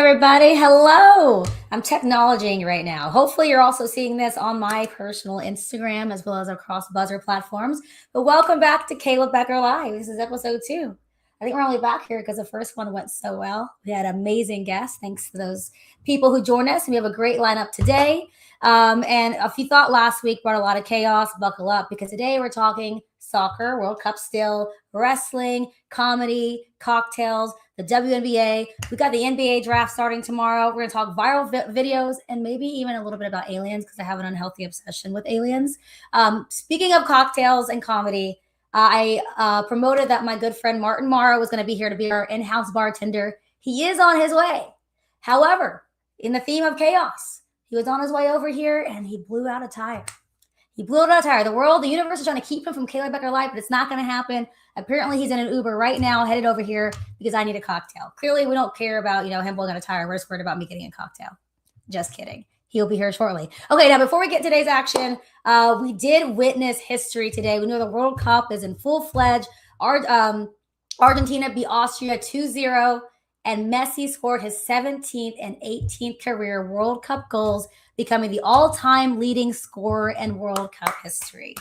everybody. Hello. I'm technologying right now. Hopefully, you're also seeing this on my personal Instagram as well as across buzzer platforms. But welcome back to Kayla Becker Live. This is episode 2. I think we're only back here because the first one went so well. We had amazing guests. Thanks to those people who joined us. And we have a great lineup today. And if you thought last week brought a lot of chaos, buckle up because today we're talking soccer, World Cup still, wrestling, comedy, cocktails, the WNBA. We got the NBA draft starting tomorrow. We're going to talk viral videos and maybe even a little bit about aliens because I have an unhealthy obsession with aliens. Speaking of cocktails and comedy, I promoted that my good friend Martin Morrow was going to be here to be our in-house bartender. He is on his way. However, in the theme of chaos, he was on his way over here and he blew out a tire. He blew out a tire. The world, the universe is trying to keep him from Kayla Becker Live, but it's not going to happen. Apparently, he's in an Uber right now, headed over here because I need a cocktail. Clearly, we don't care about, him blowing out a tire. We're just worried about me getting a cocktail. Just kidding. He'll be here shortly. Okay, now before we get today's action, we did witness history today. We know the World Cup is in full-fledged. Argentina beat Austria 2-0, and Messi scored his 17th and 18th career World Cup goals, becoming the all-time leading scorer in World Cup history.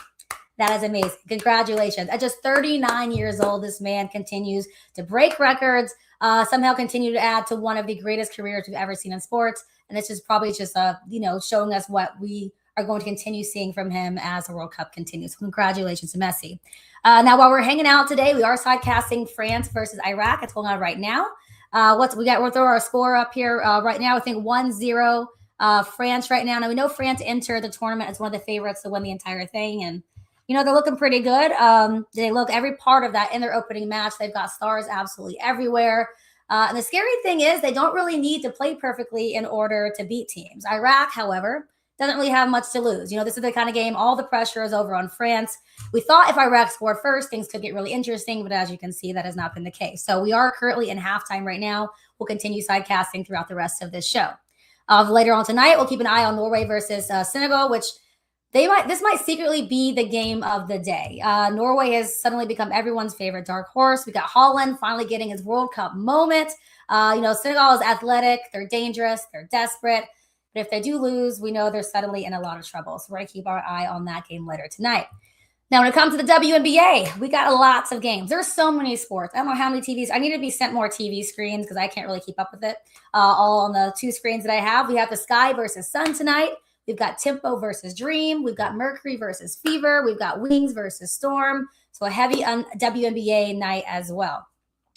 That is amazing. Congratulations. At just 39 years old, this man continues to break records, somehow continue to add to one of the greatest careers we've ever seen in sports. And this is probably just, showing us what we are going to continue seeing from him as the World Cup continues. Congratulations to Messi. Now, while we're hanging out today, we are sidecasting France versus Iraq. It's going on right now. We'll throw our score up here right now. I think 1-0 France right now. Now, we know France entered the tournament as one of the favorites to win the entire thing. And, they're looking pretty good. They look every part of that in their opening match. They've got stars absolutely everywhere. And the scary thing is they don't really need to play perfectly in order to beat teams. Iraq, however, doesn't really have much to lose. This is the kind of game, all the pressure is over on France. We thought if Iraq scored first, things could get really interesting. But as you can see, that has not been the case. So we are currently in halftime right now. We'll continue sidecasting throughout the rest of this show. Later on tonight, we'll keep an eye on Norway versus Senegal, which this might secretly be the game of the day. Norway has suddenly become everyone's favorite dark horse. We got Holland finally getting his World Cup moment. Senegal is athletic. They're dangerous. They're desperate. But if they do lose, we know they're suddenly in a lot of trouble. So we're going to keep our eye on that game later tonight. Now, when it comes to the WNBA, we got lots of games. There's so many sports. I don't know how many TVs. I need to be sent more TV screens because I can't really keep up with it. All on the 2 screens that I have. We have the Sky versus Sun tonight. We've got Tempo versus Dream. We've got Mercury versus Fever. We've got Wings versus Storm. So a heavy WNBA night as well.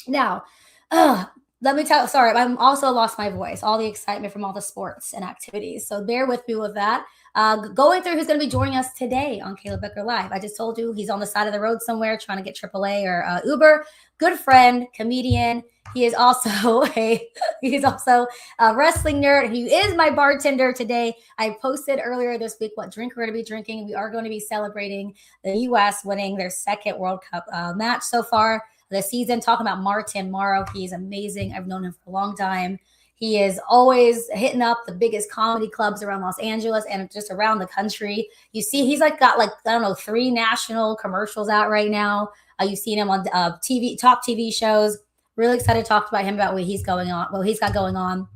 Now, let me tell. Sorry, I'm also lost my voice. All the excitement from all the sports and activities. So bear with me with that. Going through who's going to be joining us today on Kayla Becker Live. I just told you he's on the side of the road somewhere trying to get AAA or Uber. Good friend, comedian. He is also a wrestling nerd. He is my bartender today. I posted earlier this week what drink we're going to be drinking. We are going to be celebrating the U.S. winning their second World Cup match so far this season. Talking about Martin Morrow. He's amazing. I've known him for a long time. He is always hitting up the biggest comedy clubs around Los Angeles and just around the country. You see, he's got 3 national commercials out right now. You've seen him on TV, top TV shows. Really excited to talk about him about what he's got going on.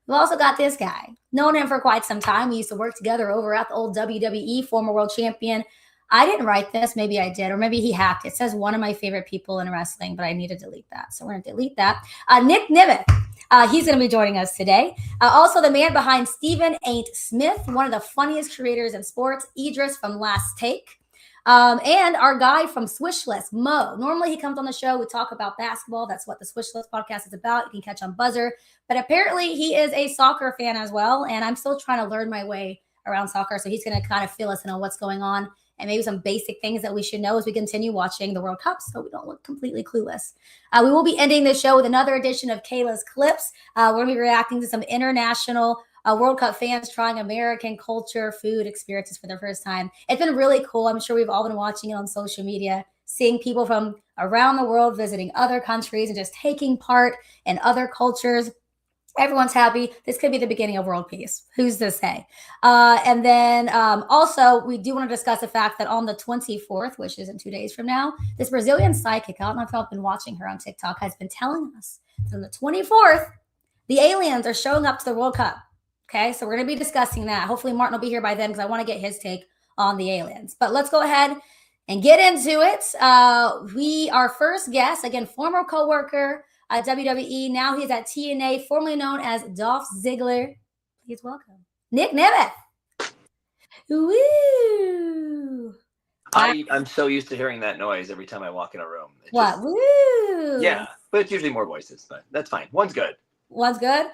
We've also got this guy. Known him for quite some time. We used to work together over at the old WWE, former world champion. I didn't write this. Maybe I did. Or maybe he hacked. It says one of my favorite people in wrestling, but I need to delete that. So we're going to delete that. Nic Nemeth. He's going to be joining us today. Also, the man behind Stephen Ain't Smith, one of the funniest creators in sports, Idriss from Last Take. And our guy from Swishless, Mo. Normally he comes on the show. We talk about basketball. That's what the Swishless podcast is about. You can catch on Buzzer. But apparently he is a soccer fan as well. And I'm still trying to learn my way around soccer. So he's going to kind of fill us in on what's going on and maybe some basic things that we should know as we continue watching the World Cup so we don't look completely clueless. We will be ending the show with another edition of Kayla's Clips. We're going to be reacting to some international World Cup fans trying American culture, food experiences for the first time. It's been really cool. I'm sure we've all been watching it on social media, seeing people from around the world visiting other countries and just taking part in other cultures. Everyone's happy. This could be the beginning of world peace. Who's to say? And then also, we do want to discuss the fact that on the 24th, which is in 2 days from now, this Brazilian psychic, I don't know if y'all have been watching her on TikTok, has been telling us that on the 24th, The aliens are showing up to the World Cup. Okay, so we're going to be discussing that. Hopefully, Martin will be here by then because I want to get his take on the aliens. But let's go ahead and get into it. Our first guest, again, former coworker at WWE. Now he's at TNA, formerly known as Dolph Ziggler. Please welcome Nic Nemeth. Woo! I'm so used to hearing that noise every time I walk in a room. Woo! Yeah, but it's usually more voices, but that's fine. One's good. One's good?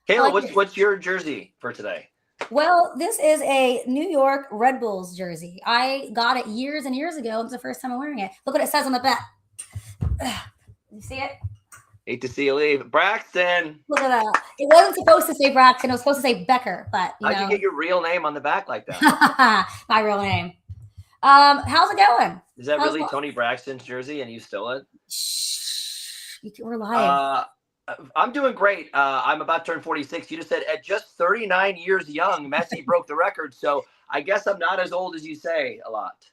Kayla, what's your jersey for today? Well, this is a New York Red Bulls jersey. I got it years and years ago. It's the first time I'm wearing it. Look what it says on the back. You see it? Hate to see you leave. Braxton! Look at that. It wasn't supposed to say Braxton. It was supposed to say Becker. But how'd you get your real name on the back like that? My real name. How's it going? Is that really Tony Braxton's jersey and you stole it? Shh. We're lying. I'm doing great. I'm about to turn 46. You just said at just 39 years young, Messi broke the record. So I guess I'm not as old as you say a lot.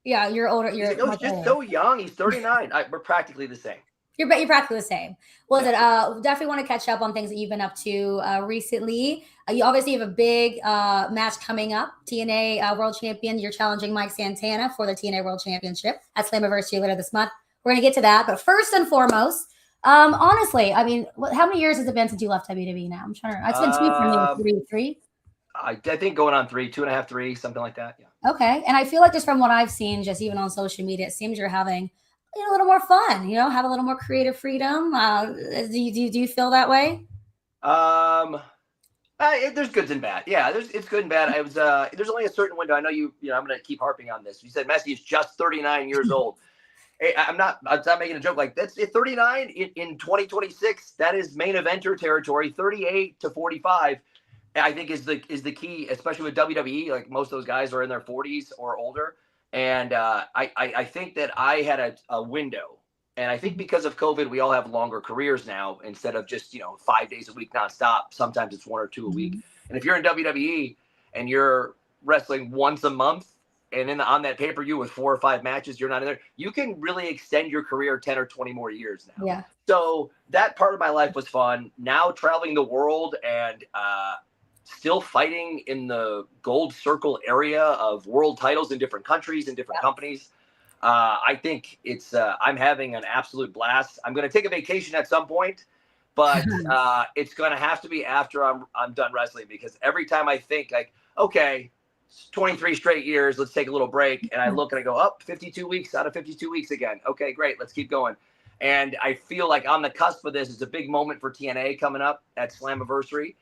Yeah, you're older. You're just so young. He's 39. We're practically the same. You're practically the same. Well, definitely want to catch up on things that you've been up to recently. You obviously have a big match coming up. TNA World Champion. You're challenging Mike Santana for the TNA World Championship at Slammiversary later this month. We're going to get to that. But first and foremost, honestly, I mean, how many years has it been since you left WWE now? I'm trying to. It's been 2 for me, three. I think going on 3, 2.5, 3, something like that. Yeah. Okay, and I feel like just from what I've seen, just even on social media, it seems you're having a little more fun. Have a little more creative freedom. Do you feel that way? There's goods and bad. Yeah, it's good and bad. I was there's only a certain window. I know I'm going to keep harping on this. You said Messi is just 39 years old. Hey, I'm not making a joke. Like that's 39 in 2026. That is main eventer territory. 38 to 45, I think is the key, especially with WWE. Like most of those guys are in their 40s or older, and I think that I had a window, and I think because of COVID, we all have longer careers now instead of just 5 days a week nonstop. Sometimes it's 1 or 2 a week, and if you're in WWE and you're wrestling once a month. And on that pay-per-view with 4 or 5 matches, you're not in there. You can really extend your career 10 or 20 more years now. Yeah. So that part of my life was fun. Now traveling the world and still fighting in the gold circle area of world titles in different countries and different companies. I think it's I'm having an absolute blast. I'm going to take a vacation at some point, but it's going to have to be after I'm done wrestling, because every time I think like, okay, 23 straight years, let's take a little break. And I look and I go, 52 weeks out of 52 weeks again. Okay, great. Let's keep going. And I feel like on the cusp of this. It's a big moment for TNA coming up at Slammiversary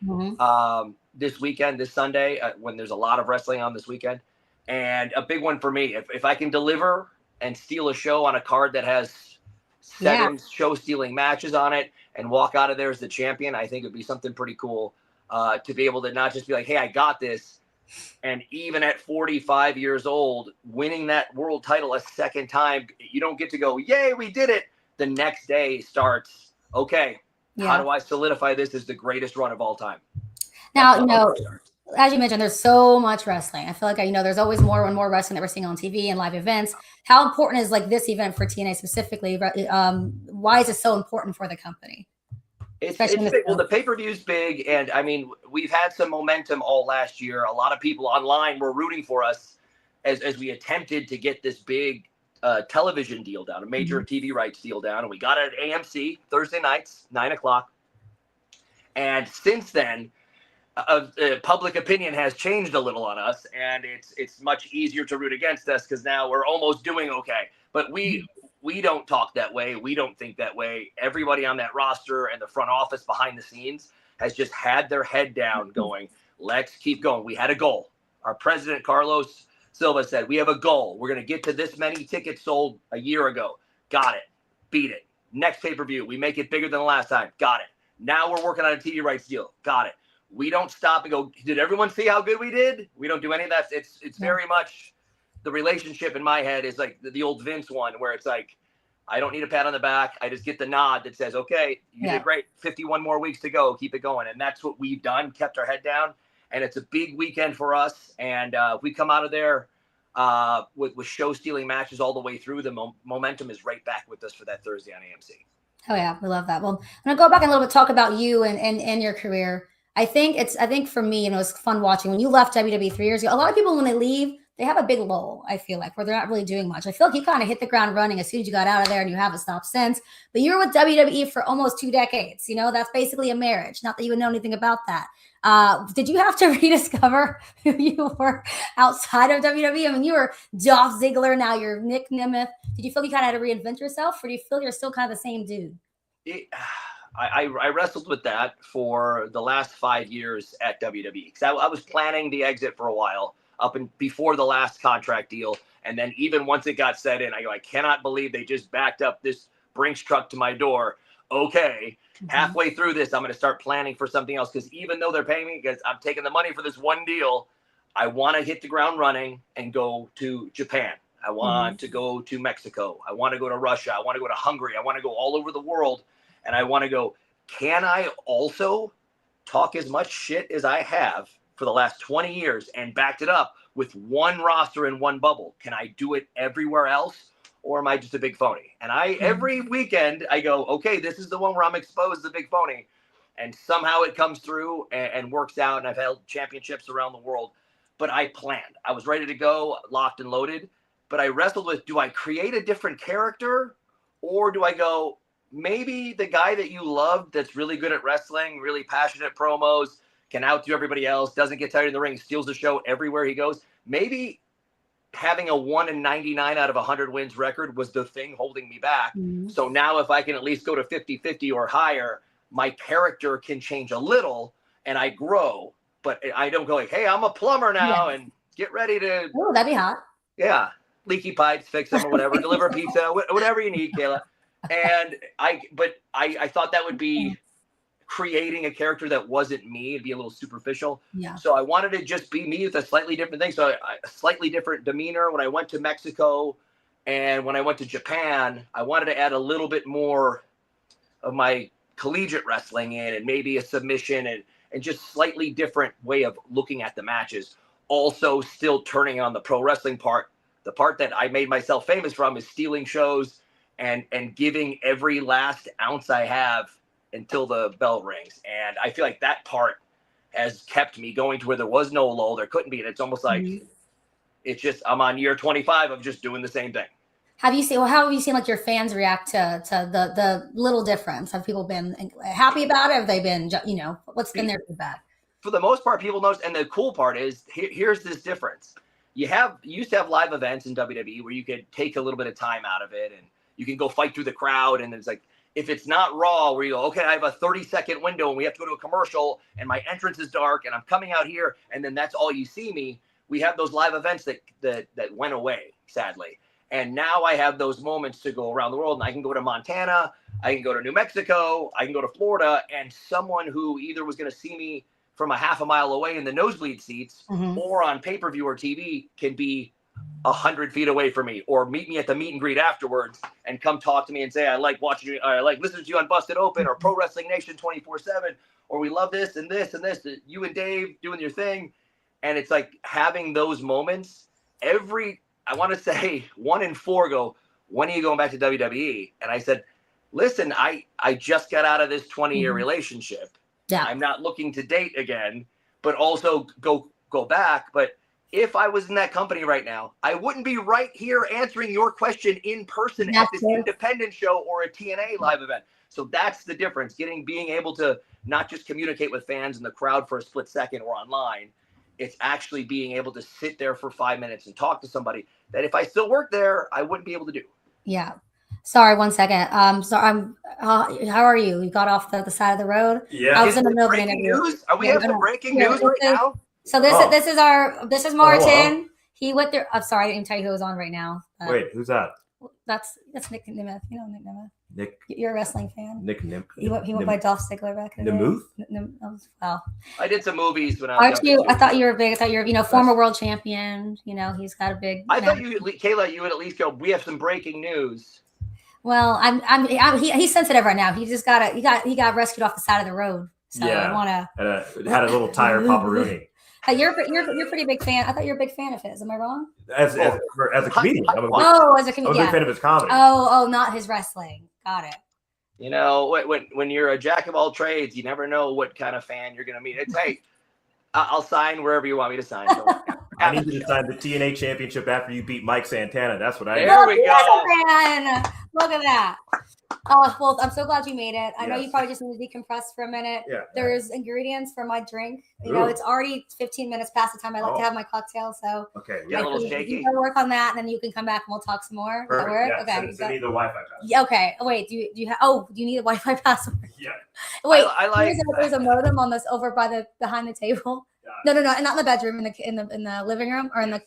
this weekend, this Sunday, when there's a lot of wrestling on this weekend. And a big one for me. If I can deliver and steal a show on a card that has 7 show-stealing matches on it and walk out of there as the champion, I think it'd be something pretty cool to be able to not just be like, hey, I got this. And even at 45 years old, winning that world title a second time, you don't get to go, yay, we did it. The next day starts, okay, how do I solidify this as the greatest run of all time? Now, as you mentioned, there's so much wrestling. I feel like, there's always more and more wrestling that we're seeing on TV and live events. How important is like this event for TNA specifically? Why is it so important for the company? It's big. Well, the pay-per-view is big, and I mean, we've had some momentum all last year. A lot of people online were rooting for us as we attempted to get this big television deal down, a major TV rights deal down, and we got it at AMC Thursday nights, 9:00. And since then, public opinion has changed a little on us, and it's much easier to root against us because now we're almost doing okay. But we don't talk that way. We don't think that way. Everybody on that roster and the front office behind the scenes has just had their head down going, let's keep going. We had a goal. Our president, Carlos Silva, said, we have a goal. We're going to get to this many tickets sold a year ago. Got it. Beat it. Next pay-per-view, we make it bigger than the last time. Got it. Now we're working on a TV rights deal. Got it. We don't stop and go, did everyone see how good we did? We don't do any of that. It's very much the relationship in my head is like the old Vince one where it's like, I don't need a pat on the back. I just get the nod that says, okay, you did great. 51 more weeks to go. Keep it going. And that's what we've done, kept our head down. And it's a big weekend for us. And if we come out of there with show-stealing matches all the way through, the momentum is right back with us for that Thursday on AMC. Oh yeah, we love that. Well, I'm gonna go back and a little bit talk about you and your career. I think for me, it was fun watching when you left WWE 3 years ago. A lot of people when they leave, they have a big lull, I feel like, where they're not really doing much. I feel like you kind of hit the ground running as soon as you got out of there and you haven't stopped since. But you were with WWE for almost 2 decades. That's basically a marriage. Not that you would know anything about that. Did you have to rediscover who you were outside of WWE? I mean, you were Dolph Ziggler, now you're Nic Nemeth. Did you feel you kind of had to reinvent yourself, or do you feel you're still kind of the same dude? I wrestled with that for the last 5 years at WWE because I was planning the exit for a while up and before the last contract deal. And then even once it got set in, I go, I cannot believe they just backed up this Brinks truck to my door. Okay, halfway through this, I'm going to start planning for something else because even though they're paying me because I'm taking the money for this one deal, I want to hit the ground running and go to Japan. I want to go to Mexico. I want to go to Russia. I want to go to Hungary. I want to go all over the world. And I want to go, can I also talk as much shit as I have for the last 20 years and backed it up with one roster in one bubble? Can I do it everywhere else? Or am I just a big phony? And every weekend I go, okay, this is the one where I'm exposed as a big phony. And somehow it comes through and works out. And I've held championships around the world. But I planned. I was ready to go, locked and loaded. But I wrestled with, do I create a different character? Or do I go, maybe the guy that you loved that's really good at wrestling, really passionate promos, can outdo everybody else, doesn't get tired in the ring, steals the show everywhere he goes. Maybe having a 1-99 out of 100 wins record was the thing holding me back. So now if I can at least go to 50-50 or higher, my character can change a little and I grow. But I don't go like, hey, I'm a plumber now and get ready to. Oh, that'd be hot. Yeah. Leaky pipes, fix them or whatever, deliver pizza, whatever you need, Kayla. And I thought that would be creating a character that wasn't me. It'd be a little superficial. Yeah. So I wanted to just be me with a slightly different thing. So a slightly different demeanor. When I went to Mexico and when I went to Japan, I wanted to add a little bit more of my collegiate wrestling in and maybe a submission and just slightly different way of looking at the matches. Also still turning on the pro wrestling part. The part that I made myself famous from is stealing shows and giving every last ounce I have until the bell rings. And I feel like that part has kept me going to where there was no lull. There couldn't be. And it's almost like it's just I'm on year 25 of just doing the same thing. How have you seen like your fans react to the little difference? Have people been happy about it? Have they been, what's been their feedback? For the most part, people notice. And the cool part is here's this difference. You used to have live events in WWE where you could take a little bit of time out of it and you can go fight through the crowd. And it's like, if it's not Raw where you go, okay, I have a 30-second window and we have to go to a commercial and my entrance is dark and I'm coming out here and then that's all you see me. We have those live events that went away, sadly. And now I have those moments to go around the world and I can go to Montana, I can go to New Mexico, I can go to Florida, and someone who either was going to see me from a half a mile away in the nosebleed seats or on pay-per-view or TV can be 100 feet away from me or meet me at the meet and greet afterwards and come talk to me and say, I like watching you, I like listening to you on Busted Open or Pro Wrestling Nation 24/7, or we love this and this and this, you and Dave doing your thing. And it's like having those moments I want to say 1 in 4 go, when are you going back to WWE? And I said, listen, I just got out of this 20-year relationship. Yeah. I'm not looking to date again, but also go back. But if I was in that company right now, I wouldn't be right here answering your question in person at this independent show or a TNA live event. So that's the difference, being able to not just communicate with fans in the crowd for a split second or online. It's actually being able to sit there for 5 minutes and talk to somebody that if I still worked there, I wouldn't be able to do. Yeah. Sorry, 1 second. How are you? You got off the side of the road? Yeah. I was in the middle of an interview. News? Are we have some breaking news right now? So this is Martin. He went there. I'm sorry, I didn't tell you who was on right now. Wait, who's that? That's Nic Nemeth. You know Nic Nemeth. Nick. You're a wrestling fan. Nic Nemeth. He went by Dolph Ziggler back in the Nemeth? Wow. I did some movies when I was I thought you were big. I thought you were, former world champion. He's got a big. I thought Kayla, you would at least go, we have some breaking news. Well, he's sensitive right now. He just he got rescued off the side of the road. So I want to. Had a little tire Papa-Rooney. Hey, you're a pretty big fan. I thought you were a big fan of his. Am I wrong? As a comedian. As a comedian. I'm a big fan of his comedy. Oh, not his wrestling. Got it. You know, when you're a jack of all trades, you never know what kind of fan you're going to meet. It's, hey, I'll sign wherever you want me to sign. So, I need you to sign the TNA championship after you beat Mike Santana. That's what I need. There we go. Man. Look at that. Oh, well, I'm so glad you made it. I know Yes. you probably just need to decompress for a minute. Yeah. There's ingredients for my drink. You know, Ooh. it's already 15 minutes past the time I like to have my cocktail. So Okay. Get a little shaky. You work on that, and then you can come back and we'll talk some more. Perfect. Does that work? Yeah. Okay. Send me the Wi-Fi password. Yeah, okay. Oh, wait. Do you have? Oh, do you need a Wi-Fi password? Yeah. Wait. I like. There's a modem on this over by behind the table. No, not in the bedroom. In the living room or in the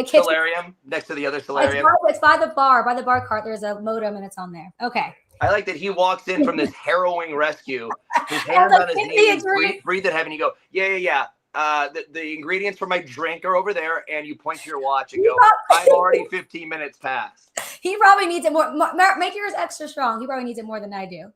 kitchen. Solarium next to the other solarium. It's by the bar. By the bar cart, there's a modem and it's on there. Okay. I like that he walks in from this harrowing rescue. His hands on his knees, breathing heavy, and you go, yeah. The ingredients for my drink are over there, and you point to your watch and go, I'm already 15 minutes past. He probably needs it more. Make yours extra strong. He probably needs it more than I do.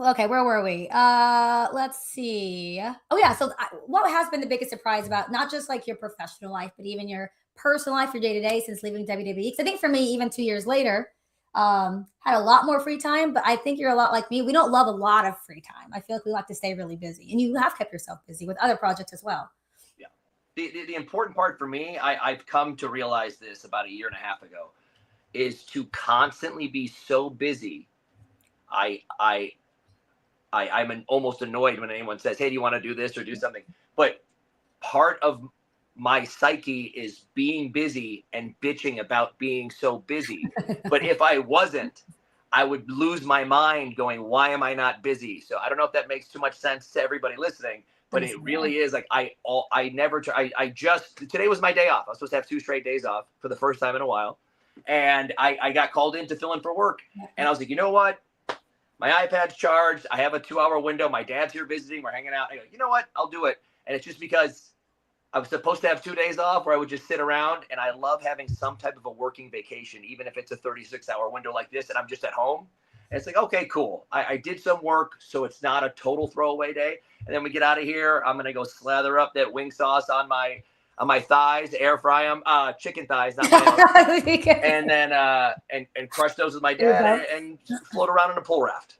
Okay, where were we? Let's see. Oh yeah. So what has been the biggest surprise about not just like your professional life, but even your personal life, your day to day since leaving WWE? Because I think for me, even 2 years later, had a lot more free time. But I think you're a lot like me. We don't love a lot of free time. I feel like we like to stay really busy, and you have kept yourself busy with other projects as well. Yeah. The important part for me, I've come to realize this about a year and a half ago, is to constantly be so busy. I'm almost annoyed when anyone says, hey, do you want to do this or do something? But part of my psyche is being busy and bitching about being so busy. But if I wasn't, I would lose my mind going, why am I not busy? So I don't know if that makes too much sense to everybody listening, but it really is like, today was my day off. I was supposed to have 2 straight days off for the first time in a while. And I got called in to fill in for work. And I was like, you know what? My iPad's charged. I have a 2-hour window. My dad's here visiting. We're hanging out. I go, you know what? I'll do it. And it's just because I was supposed to have 2 days off where I would just sit around. And I love having some type of a working vacation, even if it's a 36-hour window like this and I'm just at home. And it's like, okay, cool. I did some work, so it's not a total throwaway day. And then we get out of here. I'm going to go slather up that wing sauce on my thighs, air fry them, chicken thighs, not my own. And then and crush those with my dad and float around in a pool raft.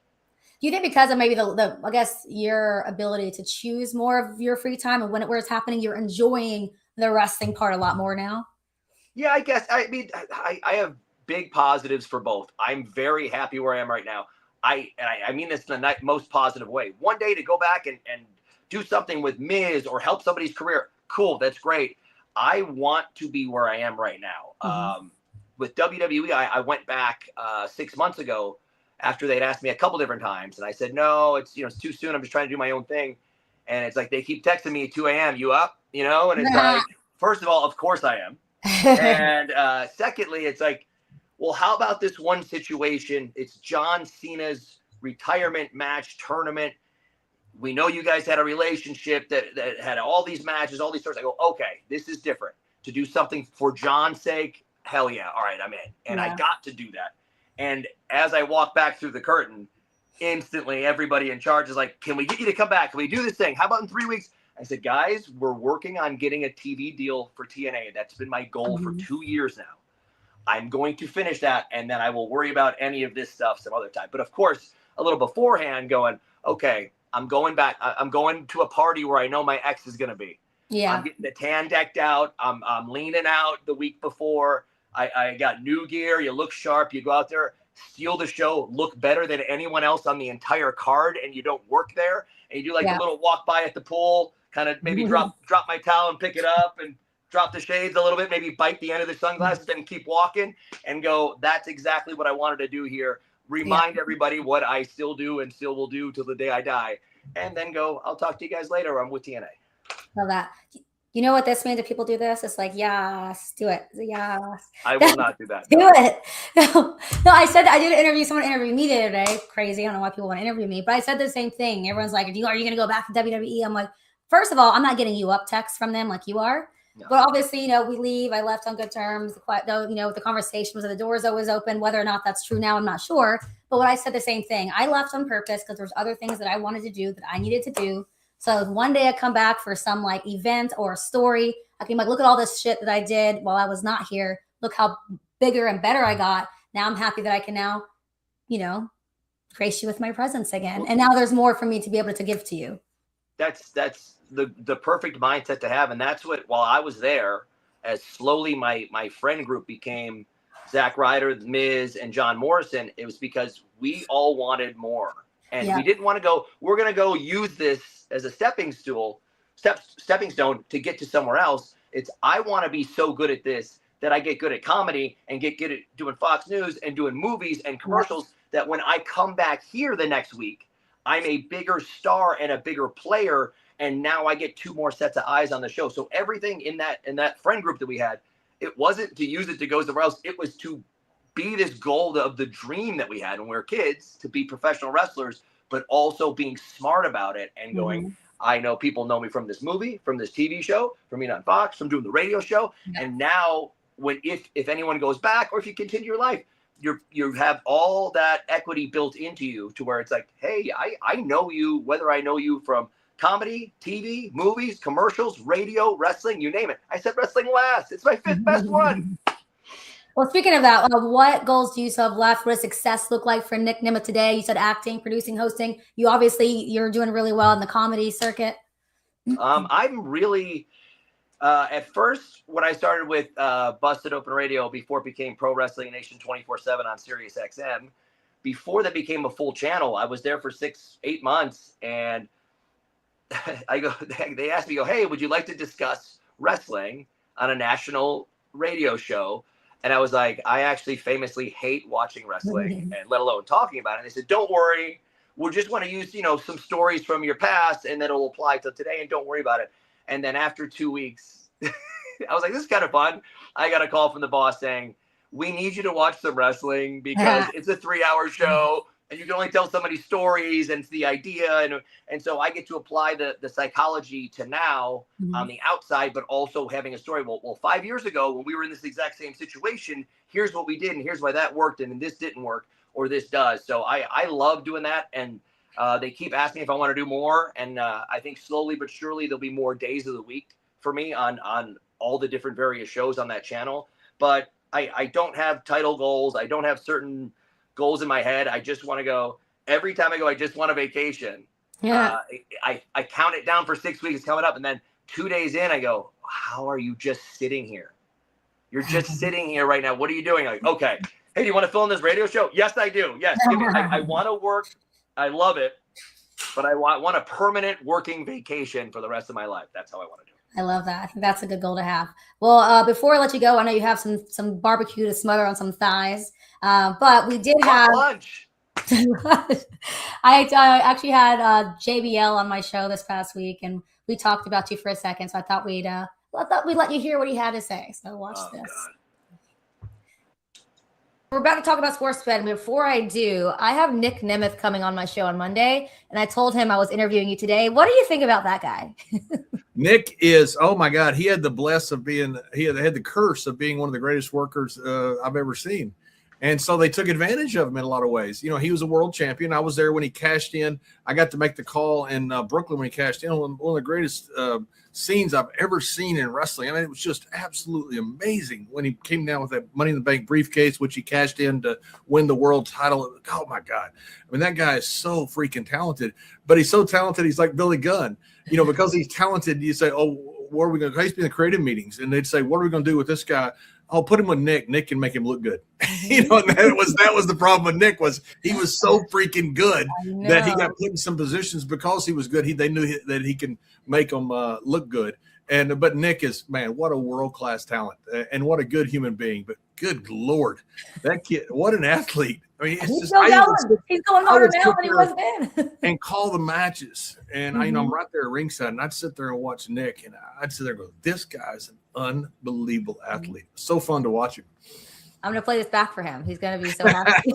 Do you think because of maybe the I guess your ability to choose more of your free time and where it's happening, you're enjoying the wrestling part a lot more now? Yeah, I guess. I mean, I have big positives for both. I'm very happy where I am right now. I mean this in the most positive way. One day to go back and do something with Miz or help somebody's career. Cool, that's great. I want to be where I am right now. Mm-hmm. With WWE, I went back 6 months ago after they'd asked me a couple different times, and I said, no, it's too soon. I'm just trying to do my own thing. And it's like they keep texting me at 2 a.m. You up? And it's like, first of all, of course I am. And secondly, it's like, well, how about this one situation? It's John Cena's retirement match tournament. We know you guys had a relationship that had all these matches, all these stories. I go, okay, this is different. To do something for John's sake, hell yeah. All right, I'm in. And I got to do that. And as I walk back through the curtain, instantly everybody in charge is like, can we get you to come back? Can we do this thing? How about in 3 weeks? I said, guys, we're working on getting a TV deal for TNA. That's been my goal for 2 years now. I'm going to finish that, and then I will worry about any of this stuff some other time. But of course, a little beforehand going, okay, I'm going back. I'm going to a party where I know my ex is going to be. Yeah. I'm getting the tan decked out. I'm leaning out the week before. I got new gear. You look sharp. You go out there, steal the show, look better than anyone else on the entire card, and you don't work there. And you do like a little walk by at the pool, kind of maybe drop my towel and pick it up and drop the shades a little bit, maybe bite the end of the sunglasses and keep walking and go, that's exactly what I wanted to do here. Remind everybody what I still do and still will do till the day I die. And then go, I'll talk to you guys later. I'm with TNA. Love that. You know what this means if people do this? It's like, yes, do it. Yes. I will not do that. Do it. No, I said I did an interview. Someone interviewed me the other day. Crazy. I don't know why people want to interview me, but I said the same thing. Everyone's like, are you going to go back to WWE? I'm like, first of all, I'm not getting you up texts from them like you are. No. But obviously, we leave. I left on good terms. The conversation was that the door's always open. Whether or not that's true now, I'm not sure. But what I said the same thing. I left on purpose because there's other things that I wanted to do that I needed to do. So one day I come back for some like event or a story. I can like, look at all this shit that I did while I was not here. Look how bigger and better I got. Now I'm happy that I can now grace you with my presence again. And now there's more for me to be able to give to you. That's the perfect mindset to have. And that's what, while I was there, as slowly my friend group became Zack Ryder, The Miz, and John Morrison, it was because we all wanted more. And we didn't want to go, we're going to go use this as a stepping stone to get to somewhere else. It's, I want to be so good at this that I get good at comedy and get good at doing Fox News and doing movies and commercials, that when I come back here the next week, I'm a bigger star and a bigger player. And now I get 2 more sets of eyes on the show. So everything in that friend group that we had, it wasn't to use it to go somewhere else. It was to be this goal of the dream that we had when we were kids, to be professional wrestlers, but also being smart about it and going, I know people know me from this movie, from this TV show, from being on Fox, from doing the radio show. And now if anyone goes back, or if you continue your life, you have all that equity built into you, to where it's like, hey, I know you, whether I know you from comedy, TV, movies, commercials, radio, wrestling, you name it. I said wrestling last. It's my 5th best one. Well, speaking of that, what goals do you still have left? What does success look like for Nic Nemeth today? You said acting, producing, hosting. You're doing really well in the comedy circuit. I'm really, at first, when I started with Busted Open Radio, before it became Pro Wrestling Nation 24/7 on Sirius XM, before that became a full channel, I was there for 6-8 months, and they asked me, hey, would you like to discuss wrestling on a national radio show? And I was like, I actually famously hate watching wrestling, and let alone talking about it. And they said, don't worry, we'll just want to use, some stories from your past, and that'll apply to today, and don't worry about it. And then after 2 weeks, I was like, this is kind of fun. I got a call from the boss saying, we need you to watch some wrestling because it's a 3-hour show, and you can only tell so many stories, and it's the idea. And so I get to apply the psychology to now on the outside, but also having a story. Well, 5 years ago, when we were in this exact same situation, here's what we did, and here's why that worked, and this didn't work, or this does. So I love doing that. And they keep asking if I want to do more. And I think slowly but surely there'll be more days of the week for me on all the different various shows on that channel. But I don't have title goals. I don't have certain goals in my head. I just want to go, every time I go, I just want a vacation. I count it down for 6 weeks. It's coming up. And then 2 days in, I go, how are you just sitting here? You're just sitting here right now. What are you doing? Like, okay. Hey, do you want to film this radio show? Yes, I do. Yes. I want to work. I love it. But I want a permanent working vacation for the rest of my life. That's how I want to do it. I love that. I think that's a good goal to have. Well, before I let you go, I know you have some barbecue to smother on some thighs. But we did have lunch. I actually had JBL on my show this past week, and we talked about you for a second. So I thought we'd let you hear what he had to say. So watch this. God. We're about to talk about sports betting. Before I do, I have Nic Nemeth coming on my show on Monday, and I told him I was interviewing you today. What do you think about that guy? Nick is, oh my God, he had the had the curse of being one of the greatest workers I've ever seen. And so they took advantage of him in a lot of ways. He was a world champion. I was there when he cashed in. I got to make the call in Brooklyn when he cashed in. One of the greatest scenes I've ever seen in wrestling. I mean, it was just absolutely amazing when he came down with that Money in the Bank briefcase, which he cashed in to win the world title. Oh my God. I mean, that guy is so freaking talented, but he's so talented. He's like Billy Gunn, because he's talented. You say, oh, what are we going to, he's been in creative meetings, and they'd say, what are we going to do with this guy? I'll put him with Nick. Nick can make him look good. And that was the problem with Nick, was he was so freaking good that he got put in some positions because he was good. They knew that he can make them look good. But Nick is, man, what a world-class talent and what a good human being. But good Lord, that kid, what an athlete. I mean, he's going harder now than he was then. And call the matches. And I'm right there at ringside, and I'd sit there and watch Nick, and I'd sit there and go, this guy's an unbelievable athlete. So fun to watch him. I'm going to play this back for him. He's going to be so happy.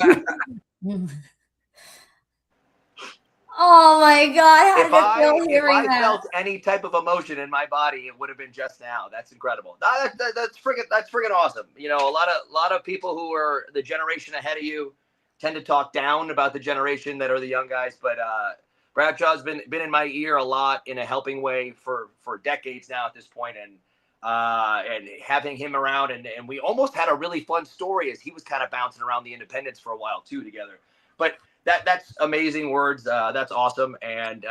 Oh my God! If I felt any type of emotion in my body, it would have been just now. That's incredible. That's freaking awesome. A lot of people who are the generation ahead of you tend to talk down about the generation that are the young guys, but Bradshaw's been in my ear a lot in a helping way for decades now at this point, and having him around, and we almost had a really fun story as he was kind of bouncing around the independents for a while too together. But that's amazing words. That's awesome and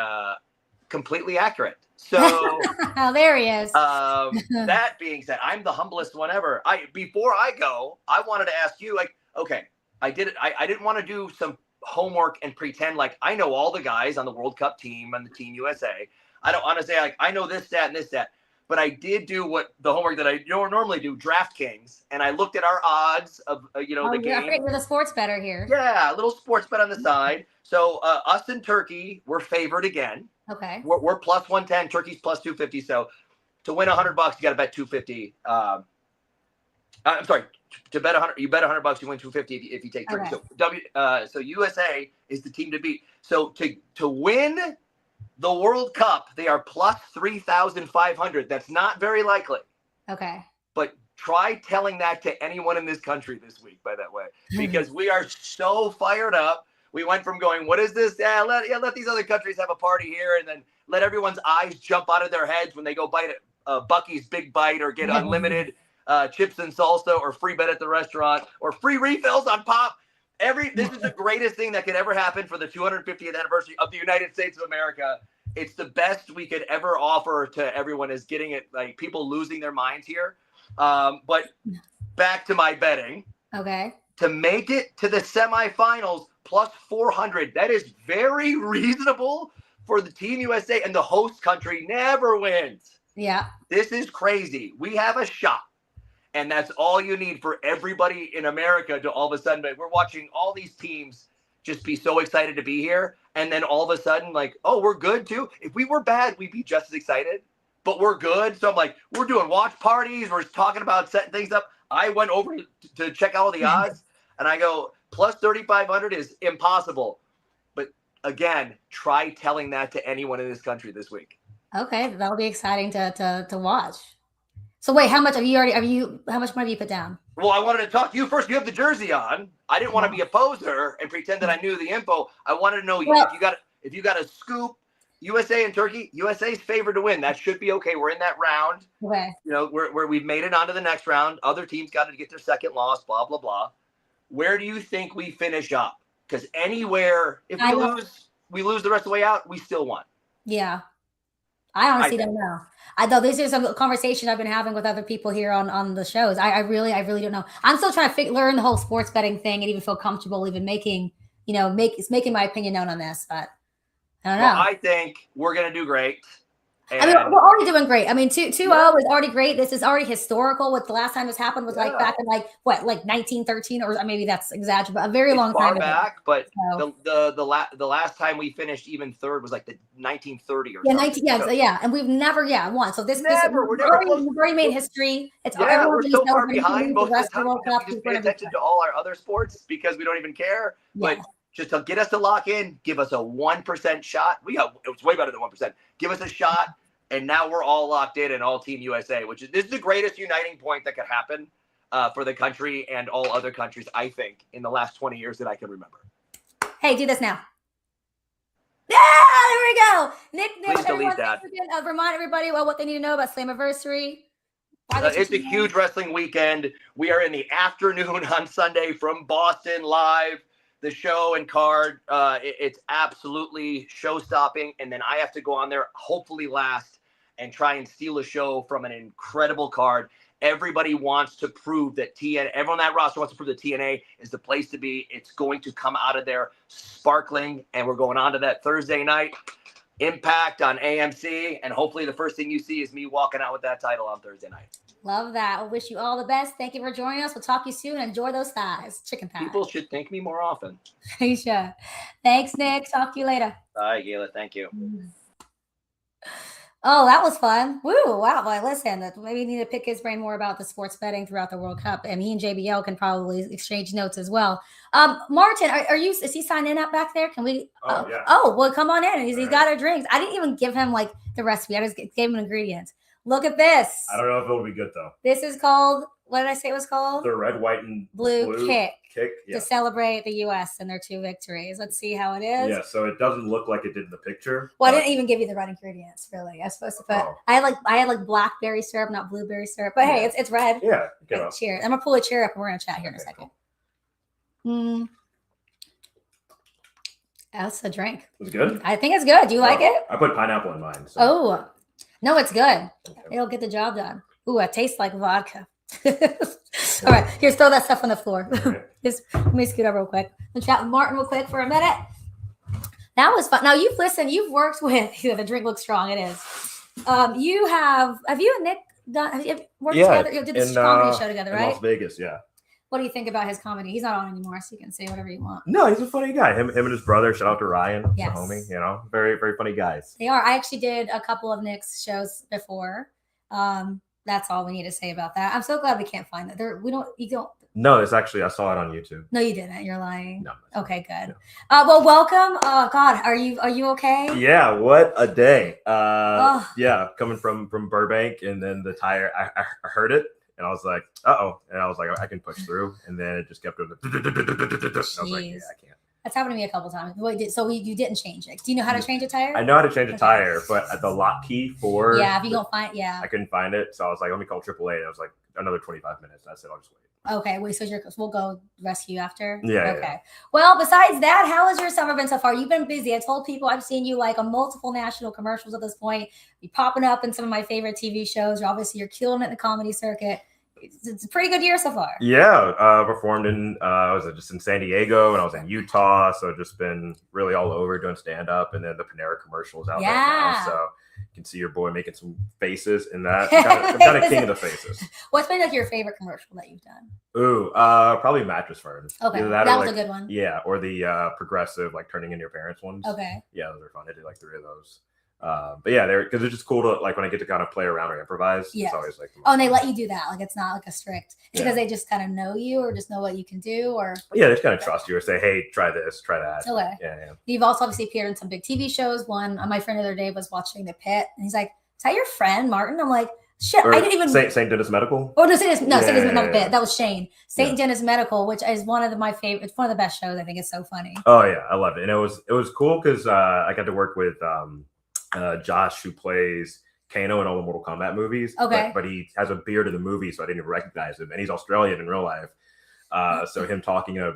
completely accurate. So oh, there he is. that being said, I'm the humblest one ever. Before I go, I wanted to ask you, like, okay, I did it. I didn't want to do some homework and pretend like I know all the guys on the World Cup team and the Team USA. I don't want to say like I know this, that, and this, that. But I did do what the homework that I normally do, DraftKings, and I looked at our odds of the game. You're the sports bettor here. Yeah, a little sports bet on the side. So us and Turkey were favored again. Okay. We're plus 110. Turkey's plus 250. So to win $100, you got to bet 250. I'm sorry, to bet 100. You bet $100, you win 250 if you take Turkey. Okay. So USA is the team to beat. So to win the World Cup, they are plus 3,500. That's not very likely. Okay. But try telling that to anyone in this country this week, by that way, because we are so fired up. We went from going, what is this? Let these other countries have a party here, and then let everyone's eyes jump out of their heads when they go bite Bucky's Big Bite or get unlimited chips and salsa or free bet at the restaurant or free refills on pop. This is the greatest thing that could ever happen for the 250th anniversary of the United States of America. It's the best we could ever offer to everyone is getting it, like people losing their minds here. But back to my betting. Okay. To make it to the semifinals plus 400. That is very reasonable for the Team USA, and the host country never wins. Yeah. This is crazy. We have a shot. And that's all you need for everybody in America to all of a sudden, we're watching all these teams just be so excited to be here. And then all of a sudden, like, oh, we're good too. If we were bad, we'd be just as excited, but we're good. So I'm like, we're doing watch parties. We're talking about setting things up. I went over to check out all the odds and I go, plus 3,500 is impossible. But again, try telling that to anyone in this country this week. Okay. That'll be exciting to watch. So wait, how much how much money have you put down? Well, I wanted to talk to you first. You have the jersey on. I didn't want to be a poser and pretend that I knew the info. I wanted to know if you got a scoop. USA and Turkey. USA's favored to win. That should be okay. We're in that round. Okay. Where we've made it on to the next round. Other teams got to get their second loss. Blah blah blah. Where do you think we finish up? Because anywhere, if we lose the rest of the way out, we still won. Yeah. I honestly don't know. I thought this is a conversation I've been having with other people here on the shows. I really don't know. I'm still trying to learn the whole sports betting thing and even feel comfortable even making my opinion known on this. But I don't know. Well, I think we're gonna do great. I mean, we're already doing great. I mean, 2-0 is already great. This is already historical. What the last time this happened was like back in like 1913, or maybe that's exaggerated, but a very long time back. But the last time we finished even third was like the 1930 or something. And we've never won. So we've already made history. It's we're so far behind most of the time. We just pay attention to all our other sports because we don't even care. But just to get us to lock in, give us a 1% shot. It's way better than 1%. Give us a shot, and now we're all locked in and all Team USA, this is the greatest uniting point that could happen for the country and all other countries, I think, in the last 20 years that I can remember. Hey, do this now. Yeah, there we go. Nic Nemeth, please delete that. Remind everybody what they need to know about Slammiversary. It's a huge wrestling weekend. We are in the afternoon on Sunday from Boston live. The show and card, it's absolutely show-stopping. And then I have to go on there, hopefully last, and try and steal a show from an incredible card. Everybody wants to prove that everyone on that roster wants to prove that TNA is the place to be. It's going to come out of there sparkling, and we're going on to that Thursday night. Impact on AMC, and hopefully the first thing you see is me walking out with that title on Thursday night. Love that. I wish you all the best. Thank you for joining us. We'll talk to you soon. Enjoy those thighs. Chicken thighs. People should thank me more often. You should. Thanks, Nic. Talk to you later. Bye, Kayla. Thank you. Oh, that was fun. Woo. Wow. Well, listen, maybe you need to pick his brain more about the sports betting throughout the World Cup. And he and JBL can probably exchange notes as well. Martin, is he signing up back there? Can we? Yeah. Oh, well, come on in. He's got our drinks. I didn't even give him like the recipe. I just gave him ingredients. Look at this. I don't know if it'll be good though. This is called, what did I say it was called? The red, white, and blue kick. To celebrate the U.S. and their 2 victories. Let's see how it is. Yeah, so it doesn't look like it did in the picture. Well, I didn't even give you the right ingredients, really. I was supposed to put. I had like blackberry syrup, not blueberry syrup. But hey, it's red. Yeah. Okay, cheers. I'm gonna pull a chair up and we're gonna chat here in a second. That's a drink. Was it good? I think it's good. Do you like it? I put pineapple in mine. So. Oh, no, it's good. It'll get the job done. Ooh, it tastes like vodka. All right, here's throw that stuff on the floor. Right. Let me scoot up real quick. Let's chat with Martin real quick for a minute. That was fun. Now you've worked with. The drink looks strong. It is. Have you and Nick have you worked together? You did this comedy show together, right? In Las Vegas, yeah. What do you think about his comedy? He's not on anymore, so you can say whatever you want. No, he's a funny guy. Him and his brother. Shout out to Ryan, yes. the homie. You know, very, very funny guys. They are. I actually did a couple of Nick's shows before. That's all we need to say about that. I'm so glad we can't find that. You don't. No, it's actually I saw it on YouTube. No, you didn't. You're lying. No. Okay, good. No. Well, welcome. God, are you okay? Yeah, what a day. Yeah, coming from Burbank, and then the tire. I heard it, and I was like, uh-oh, and I was like, I can push through, and then it just kept doing. I was like, yeah, I can't. That's happened to me a couple times. You didn't change it. Do you know how to change a tire? I know how to change a tire, but the lock key for if you don't find I couldn't find it, so I was like, let me call AAA. And I was like, another 25 minutes. I said, I'll just wait. Okay, wait. So we'll go rescue after. Yeah. Okay. Yeah. Well, besides that, how has your summer been so far? You've been busy. I told people I've seen you like on multiple national commercials at this point. You're popping up in some of my favorite TV shows. You're killing it in the comedy circuit. It's a pretty good year so far. Yeah, performed in I was just in San Diego and I was in Utah, so just been really all over doing stand up, and then the Panera commercials out right now. So you can see your boy making some faces in that. I'm kind of king of the faces. What's been like your favorite commercial that you've done? Ooh, probably Mattress Firm. Okay, that was a good one. Yeah, or the progressive like turning in your parents ones. Okay. Yeah, those are fun. I did like 3 of those. But yeah, because it's just cool to like when I get to kind of play around or improvise. Yeah. It's always like and they let you do that. Like it's not like a strict because they just kind of know you or just know what you can do or they just kind of trust you or say, hey, try this, try that. Okay. Yeah. You've also obviously appeared in some big TV shows. One, my friend the other day was watching The Pit, and he's like, "Is that your friend, Martin?" I'm like, "Shit, I didn't even." St. Dennis Medical. Oh no, St. Dennis, not The Pit. That was Shane. St. Yeah. Dennis Medical, which is one of my favorite. It's one of the best shows. I think it's so funny. Oh yeah, I loved it, and it was cool because I got to work with Josh, who plays Kano in all the Mortal Kombat movies. Okay. But he has a beard in the movie, so I didn't even recognize him. And he's Australian in real life. So him talking a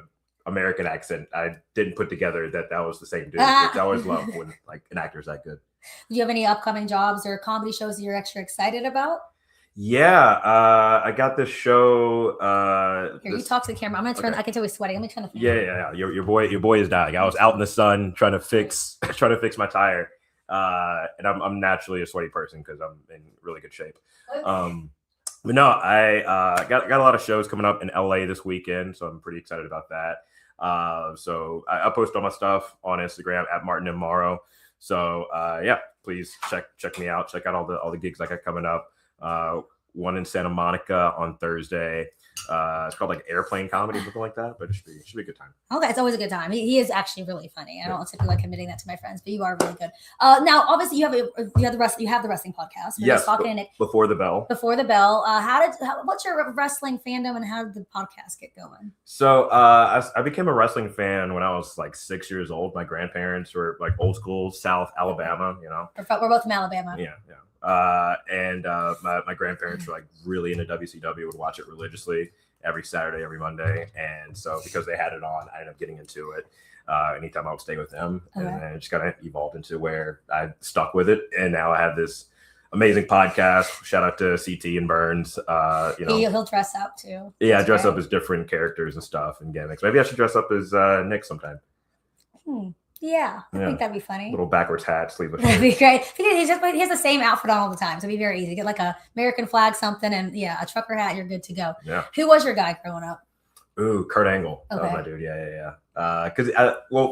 American accent, I didn't put together that was the same dude. Which I always love when like an actor's that good. Do you have any upcoming jobs or comedy shows that you're extra excited about? Yeah, I got this show. Here, you talk to the camera. I'm gonna turn. Okay. I can tell he's sweating. Let me turn the fan. Yeah. Your boy is dying. I was out in the sun trying to fix my tire. And I'm naturally a sweaty person because I'm in really good shape. Okay. But no, I got a lot of shows coming up in LA this weekend, so I'm pretty excited about that. So I post all my stuff on Instagram at Martin Morrow. So please check me out. Check out all the gigs I got coming up. One in Santa Monica on Thursday. It's called like Airplane Comedy, something like that, but it should be a good time. Okay, it's always a good time. He is actually really funny. I don't typically like admitting that to my friends, but you are really good. Now, obviously, you have the wrestling podcast. Yes, talking to Nick Before the Bell. Before the Bell. What's your wrestling fandom, and how did the podcast get going? So I became a wrestling fan when I was like 6 years old. My grandparents were like old school South Alabama, you know. We're both from Alabama. Yeah. And my grandparents were like really into WCW, would watch it religiously every Saturday, every Monday. And so because they had it on, I ended up getting into it anytime I would stay with them. Okay. And then it just kind of evolved into where I stuck with it. And now I have this amazing podcast. Shout out to CT and Burns. He'll dress up too. Yeah, dress up as different characters and stuff and gimmicks. Maybe I should dress up as Nick sometime. Yeah, I think that'd be funny. Little backwards hat, sleeveless. That'd be great. He has the same outfit on all the time, so it'd be very easy. Get like a American flag something, and a trucker hat. You're good to go. Yeah. Who was your guy growing up? Ooh, Kurt Angle. Okay. That was my dude. Yeah. Because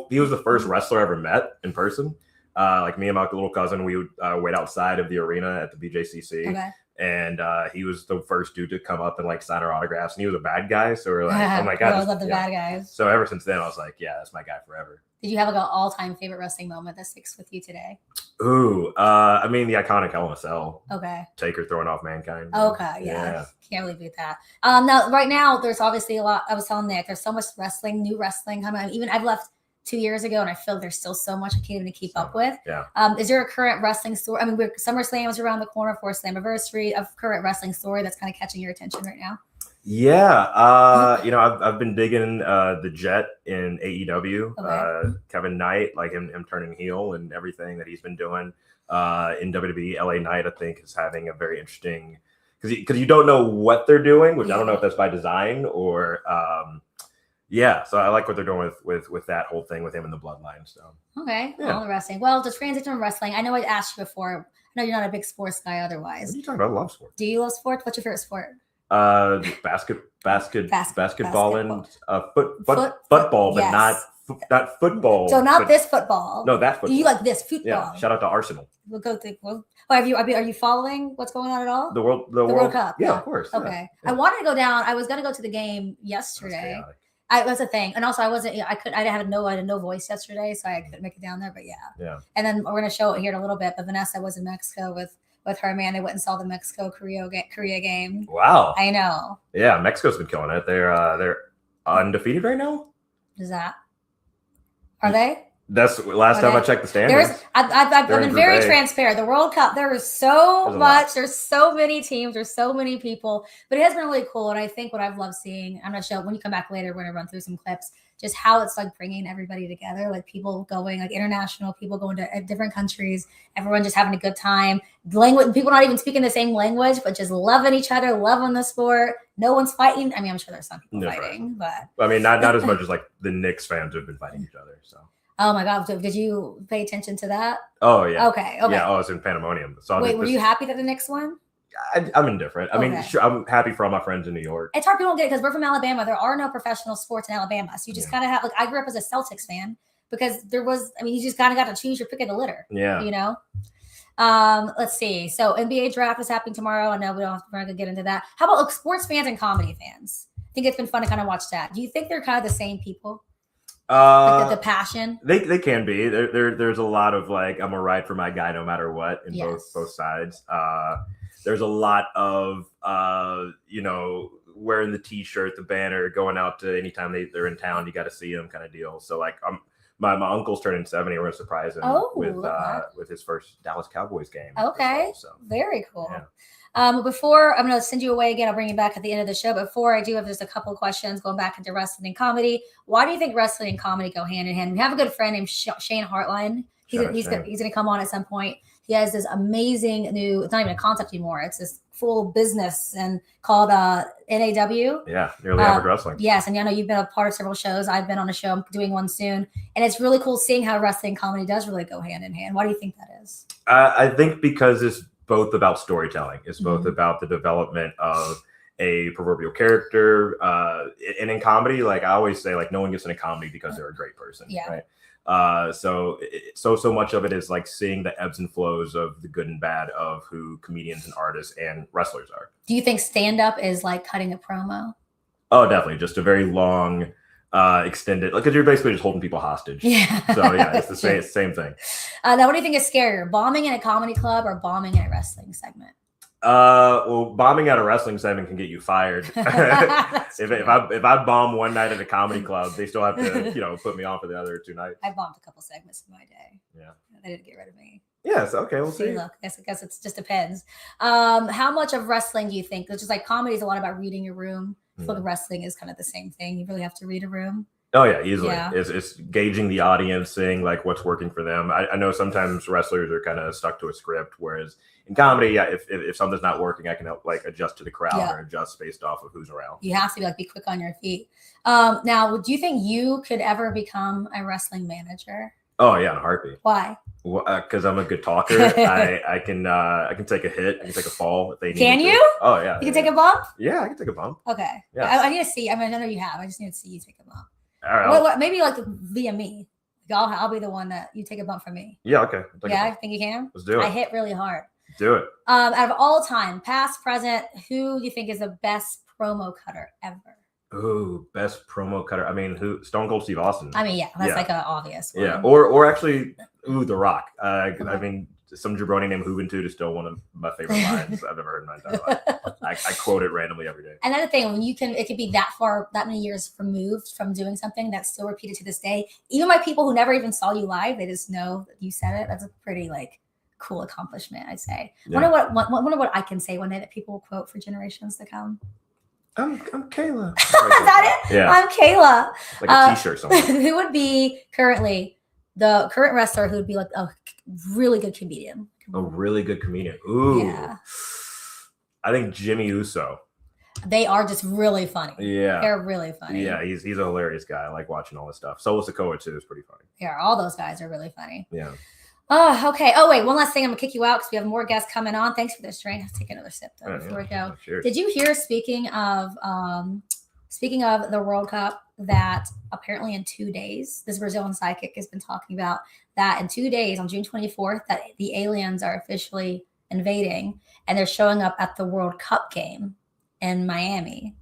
he was the first wrestler I ever met in person. Like me and my little cousin, we would wait outside of the arena at the BJCC. Okay. And he was the first dude to come up and like sign our autographs, and he was a bad guy. So we're like, oh my god, I always love the bad guys. So ever since then, I was like, yeah, that's my guy forever. Did you have like an all-time favorite wrestling moment that sticks with you today? Ooh, I mean the iconic Hell in a Cell. Okay. Taker throwing off Mankind. Okay, yeah. Can't really beat that. Now, right now, there's obviously a lot. I was telling Nick, there's so much new wrestling coming. Even I've left 2 years ago, and I feel there's still so much I can't even keep up with. Yeah. Is there a current wrestling story? I mean, SummerSlam is around the corner for Slammiversary, of current wrestling story that's kind of catching your attention right now. Yeah, I've been digging the Jet in AEW. Okay. Kevin Knight, like him turning heel and everything that he's been doing in WWE. LA Knight, I think, is having a very interesting because you don't know what they're doing, which I don't know if that's by design or so I like what they're doing with that whole thing with him and the Bloodline. So all the wrestling. Well, to transition from wrestling, I know I asked you before. I know you're not a big sports guy otherwise. What are you talking about? I love sports. Do you love sports? What's your favorite sport? Basketball and football, but not football. So not this football. No, that football. You like this football? Yeah. Shout out to Arsenal. We'll go through. Are you following what's going on at all? The World Cup. Yeah, of course. Okay. Yeah. I wanted to go down. I was gonna go to the game yesterday. That's a thing, and also I wasn't. I had no voice yesterday, so I couldn't make it down there. But yeah. And then we're gonna show it here in a little bit. But Vanessa was in Mexico with her man. They went and saw the Mexico-Korea game. Wow. I know. Yeah, Mexico's been killing it. They're undefeated right now. Is that? Are they? That's last time I checked the standings. I've been very transparent. The World Cup, there is so much. There's so many teams. There's so many people. But it has been really cool. And I think what I've loved seeing, I'm going to show when you come back later, we're going to run through some clips, just how it's like bringing everybody together, like people going, like international people going to different countries, everyone just having a good time. Language, people not even speaking the same language, but just loving each other, loving the sport. No one's fighting. I mean, I'm sure there's some people fighting, but I mean, not as much as like the Knicks fans have been fighting each other. So. Oh my God! Did you pay attention to that? Oh yeah. Okay. Yeah. Oh, it's in Pandemonium. So wait, were you happy that the Knicks won? I'm indifferent. I mean, sure, I'm happy for all my friends in New York. It's hard people don't get it because we're from Alabama. There are no professional sports in Alabama, so you just gotta have. Like, I grew up as a Celtics fan because there was. I mean, you just kind of got to choose your pick of the litter. Yeah. You know. Let's see. So NBA draft is happening tomorrow. I know we're not going to get into that. How about sports fans and comedy fans? I think it's been fun to kind of watch that. Do you think they're kind of the same people? Like the passion. They can be. There's a lot of like I'm a ride for my guy no matter what in both sides. There's a lot of wearing the T-shirt, the banner, going out to anytime they're in town. You got to see them kind of deal. So like my uncle's turning 70. We're gonna surprise him with his first Dallas Cowboys game. Okay, so very cool. Yeah. Before I'm going to send you away again, I'll bring you back at the end of the show. Before I do have just a couple of questions going back into wrestling and comedy. Why do you think wrestling and comedy go hand in hand? We have a good friend named Shane Hartline. He's going to come on at some point. He has this amazing new, it's not even a concept anymore. It's this full business and called NAW. Yeah, Nearly Average Wrestling. Yes, and I know you've been a part of several shows. I've been on a show. I'm doing one soon. And it's really cool seeing how wrestling and comedy does really go hand in hand. Why do you think that is? I think because it's both about storytelling. It's both about the development of a proverbial character. And in comedy, like I always say, like no one gets into comedy because they're a great person. Yeah. Right. So much of it is like seeing the ebbs and flows of the good and bad of who comedians and artists and wrestlers are. Do you think stand-up is like cutting a promo? Oh, definitely. Just a very long, extended, because you're basically just holding people hostage. Yeah. So yeah, it's the same thing. Now, what do you think is scarier, bombing in a comedy club or bombing in a wrestling segment? Well, bombing at a wrestling segment can get you fired. if I bomb one night at a comedy club, they still have to put me on for the other 2 nights. I bombed a couple segments in my day. Yeah, they didn't get rid of me. Yes. Okay. We'll see. Look, I guess it just depends. How much of wrestling do you think? It's just like comedy is a lot about reading your room. So the wrestling is kind of the same thing. You really have to read a room. Oh yeah, easily. Yeah. It's gauging the audience, seeing like what's working for them. I know sometimes wrestlers are kind of stuck to a script, whereas in comedy, if something's not working, I can like adjust to the crowd or adjust based off of who's around. You have to be quick on your feet. Now, do you think you could ever become a wrestling manager? Oh yeah, in a heartbeat. Why? Because I'm a good talker. I can take a hit. I can take a fall if they need. Can you? Oh yeah. You can take a bump. Yeah, I can take a bump. Okay. Yeah. I need to see. I mean, I know you have. I just need to see you take a bump. All right. What, maybe like via me. I'll be the one that you take a bump from me. Yeah. Okay. I think you can. Let's do it. I hit really hard. Do it. Out of all time, past, present, who do you think is the best promo cutter ever? Ooh, best promo cutter. I mean, who? Stone Cold Steve Austin. I mean, that's like an obvious one. Yeah, or actually, The Rock. I mean, some jabroni named Juventud is still one of my favorite lines I've ever heard in my entire life. I quote it randomly every day. Another thing, when it could be that many years removed from doing something that's still repeated to this day. Even by people who never even saw you live, they just know that you said it. That's a pretty cool accomplishment, I'd say. Yeah. Wonder what I can say one day that people will quote for generations to come. I'm Kayla. Is that it? Yeah. I'm Kayla. Like a t-shirt somewhere. Who would be currently the current wrestler who would be like a really good comedian? A really good comedian. Ooh. Yeah. I think Jimmy Uso. They are just really funny. Yeah. They're really funny. Yeah, he's a hilarious guy. I like watching all this stuff. Solo Sikoa too is pretty funny. Yeah, all those guys are really funny. Yeah. Oh, okay. Oh, wait. One last thing. I'm going to kick you out because we have more guests coming on. Thanks for this drink. Let's take another sip though before we go. Cheers. Did you hear, speaking of the World Cup, that apparently in 2 days, this Brazilian sidekick has been talking about that in 2 days, on June 24th, that the aliens are officially invading and they're showing up at the World Cup game in Miami.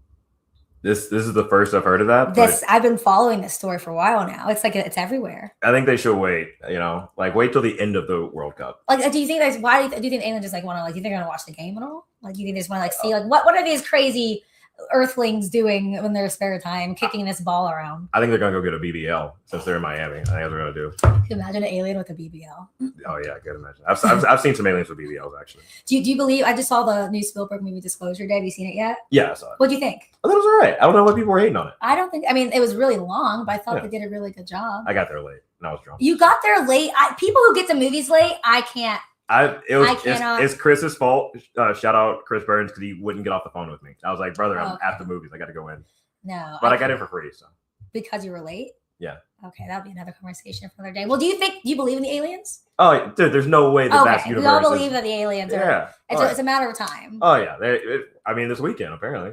This is the first I've heard of that. I've been following this story for a while now. It's like it's everywhere. I think they should wait. Wait till the end of the World Cup. Like, do you think that's why? Do you think aliens just like want to do you think they're gonna watch the game at all? Like, do you think they just want to see what are these crazy Earthlings doing when their spare time, kicking this ball around? I think they're gonna go get a BBL since they're in Miami. I think that's what they're gonna do. Can you imagine an alien with a BBL? Oh yeah, I can imagine. I've seen some aliens with BBLs actually. Do you believe? I just saw the new Spielberg movie Disclosure Day. Have you seen it yet? Yeah, I saw it. What do you think? I thought it was all right. I don't know why people were hating on it. I don't think. I mean, it was really long, but I thought they did a really good job. I got there late and I was drunk. You got there late. People who get to movies late, I can't. It's Chris's fault. Shout out Chris Burns because he wouldn't get off the phone with me. I was like, brother, I'm at the movies. I got to go in. No, but I got in for free. So because you were late. Yeah. Okay, that'll be another conversation for another day. Well, do you believe in the aliens? Oh, dude, there's no way that that's universe. We all believe that the aliens are. Yeah. It's a matter of time. Oh yeah. This weekend apparently.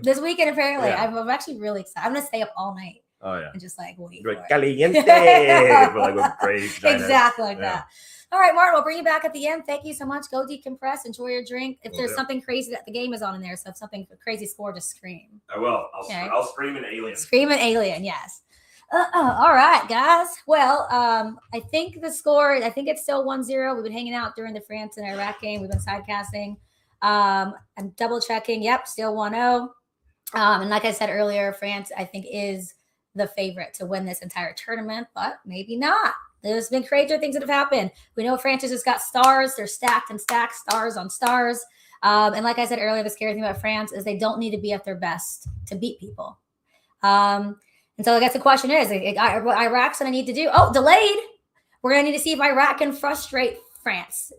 Yeah. I'm actually really excited. I'm gonna stay up all night. Oh yeah. And just wait for it. Caliente. With great exactly like that. All right, Martin, we'll bring you back at the end. Thank you so much. Go decompress, enjoy your drink. If there's something crazy that the game is on in there, so if something crazy score, just scream. I will. I'll scream an alien. Scream an alien, yes. All right, guys. Well, I think the score, it's still 1-0. We've been hanging out during the France and Iraq game. We've been sidecasting. I'm double checking. Yep, still 1-0. And like I said earlier, France, I think, is the favorite to win this entire tournament, but maybe not. There's been crazier things that have happened. We know France has just got stars. They're stacked and stacked, stars on stars. And like I said earlier, the scary thing about France is they don't need to be at their best to beat people. And so I guess the question is, Iraq's going to need to do, delayed. We're going to need to see if Iraq can frustrate France.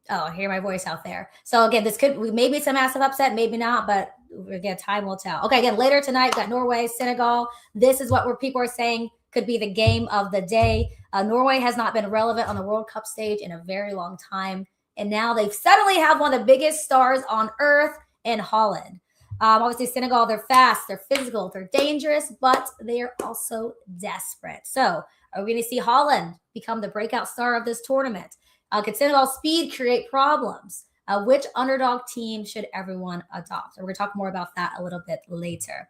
Oh, I hear my voice out there. So again, this could maybe it's a massive upset, maybe not, but again, time will tell. Okay, again, later tonight, we've got Norway, Senegal. This is what people are saying could be the game of the day. Norway has not been relevant on the World Cup stage in a very long time. And now they suddenly have one of the biggest stars on earth in Holland. Obviously, Senegal, they're fast, they're physical, they're dangerous, but they are also desperate. So are we going to see Holland become the breakout star of this tournament? Could Senegal's speed create problems? Which underdog team should everyone adopt? And we're going to talk more about that a little bit later.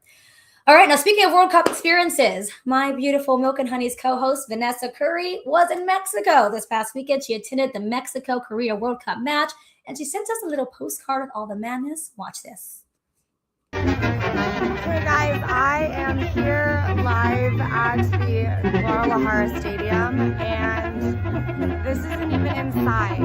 All right, now speaking of World Cup experiences, my beautiful Milk and Honey's co-host, Vanessa Curry, was in Mexico this past weekend. She attended the Mexico-Korea World Cup match, and she sent us a little postcard with all the madness. Watch this. Hey guys, I am here live at the Guadalajara Stadium, and this isn't even inside.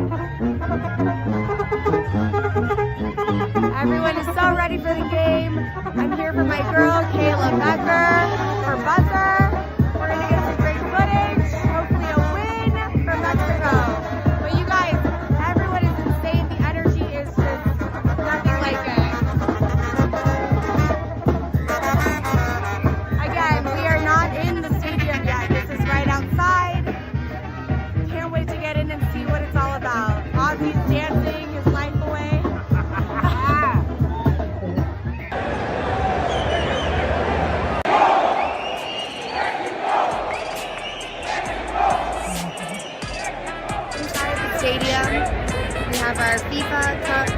Everyone is so ready for the game. I'm here for my girl, Kayla Becker, for Buzzer. We're going to get some great footage, hopefully a win for Mexico. But you guys, everyone is insane. The energy is just nothing like it. Again, we are not in the stadium yet. This is right outside. Can't wait to get in and see what it's all about. Ozzy's dancing his life away. Inside the stadium, we have our FIFA Cup,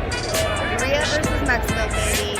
Korea versus Mexico, baby.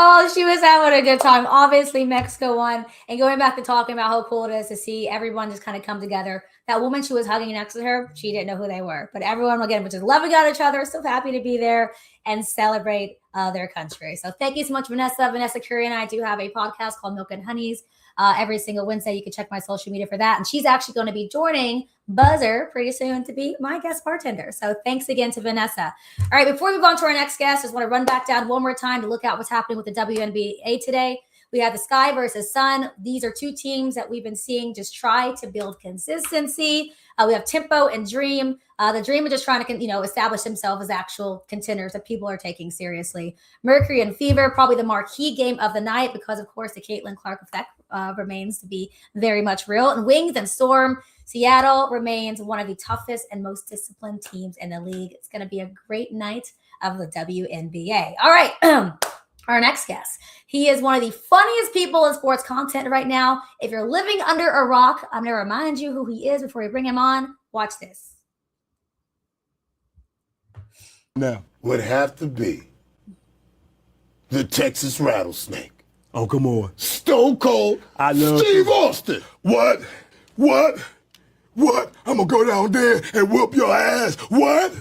Oh, she was having a good time. Obviously, Mexico won. And going back to talking about how cool it is to see everyone just kind of come together. That woman she was hugging next to her, she didn't know who they were. But everyone, again, was just loving on each other, so happy to be there and celebrate their country. So thank you so much, Vanessa. Vanessa Curry and I do have a podcast called Milk and Honeys every single Wednesday. You can check my social media for that. And she's actually going to be joining Buzzer pretty soon to be my guest bartender. So thanks again to Vanessa. All right, before we move on to our next guest, just want to run back down one more time to look at what's happening with the WNBA today. We have the Sky versus Sun. These are two teams that we've been seeing just try to build consistency. We have Tempo and Dream. The Dream are just trying to, establish themselves as actual contenders that people are taking seriously. Mercury and Fever, probably the marquee game of the night because, of course, the Caitlin Clark effect remains to be very much real. And Wings and Storm, Seattle remains one of the toughest and most disciplined teams in the league. It's going to be a great night of the WNBA. All right. Our next guest. He is one of the funniest people in sports content right now. If you're living under a rock, I'm going to remind you who he is before we bring him on. Watch this. Now, would have to be the Texas Rattlesnake. Oh, come on. Stone Cold I love Steve Austin. What? I'm gonna go down there and whoop your ass. What?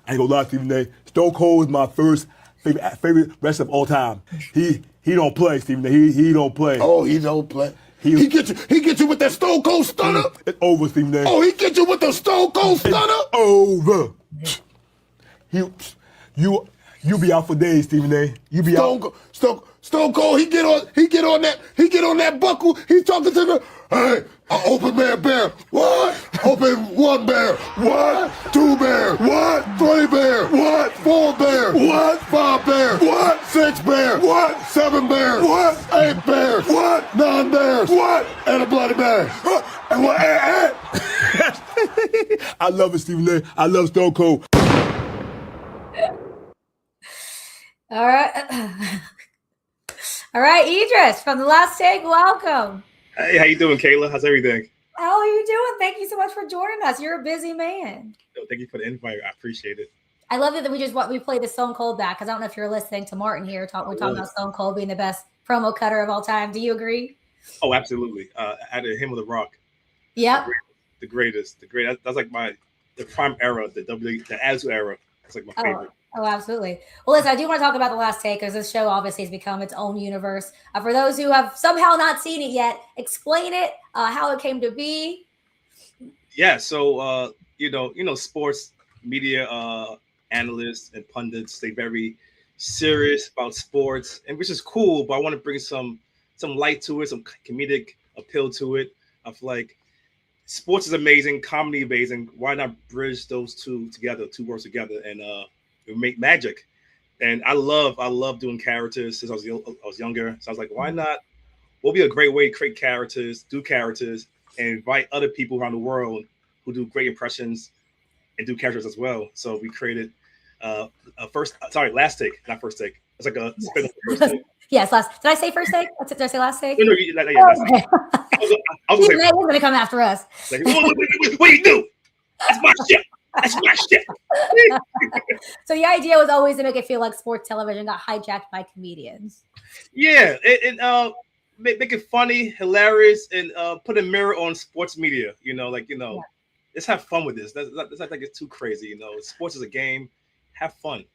I ain't gonna lie, Stephen A. Stone Cold is my first favorite wrestler of all time. He don't play, Stephen A. He don't play. Oh, he don't play. He get you with that Stone Cold stunner. It's over, Stephen A. Oh, he get you with the Stone Cold stunner. It's over. You be out for days, Stephen A. You be out. Stone Cold, he get on that buckle. He's talking to the, hey, open man bear. What? Open 1 bear. What? 2 bear. What? 3 bear. What? 4 bear. What? 5 bear. What? 6 bear. What? 7 bear. What? 8 bears. What? 9 bears. What? And a bloody bear. And what? I love it, Stephen A. I love Stone Cold. All right. All right, Idriss from The Last Take, welcome. Hey, how you doing, Kayla? How's everything? How are you doing? Thank you so much for joining us. You're a busy man. Thank you for the invite. I appreciate it. I love it that we played the Stone Cold back because I don't know if you're listening to Martin here. We're talking about Stone Cold being the best promo cutter of all time. Do you agree? Oh, absolutely. Out of him with the Rock. Yep. The greatest. That's like the prime era, the Attitude era. That's like my favorite. Oh, absolutely. Well, listen, I do want to talk about The Last Take because this show obviously has become its own universe. For those who have somehow not seen it yet, explain it, how it came to be. Yeah. So, sports media analysts and pundits, they very serious about sports, and which is cool. But I want to bring some light to it, some comedic appeal to it. I feel like sports is amazing, comedy amazing. Why not bridge those two worlds together, and make magic? And I love doing characters since I was younger. So I was like, why not? What would be a great way to create characters, do characters, and invite other people around the world who do great impressions and do characters as well. So we created Last Take, not First Take. It's like a spin off First Take. Yes, Did I say First Take? Did I say Last Take? No, Last Take. I was going to come after us. Like, what do you do? That's my shit. That's my shit. So the idea was always to make it feel like sports television got hijacked by comedians. Yeah, and make it funny, hilarious, and put a mirror on sports media. Let's have fun with this. That's not like it's too crazy. Sports is a game. Have fun,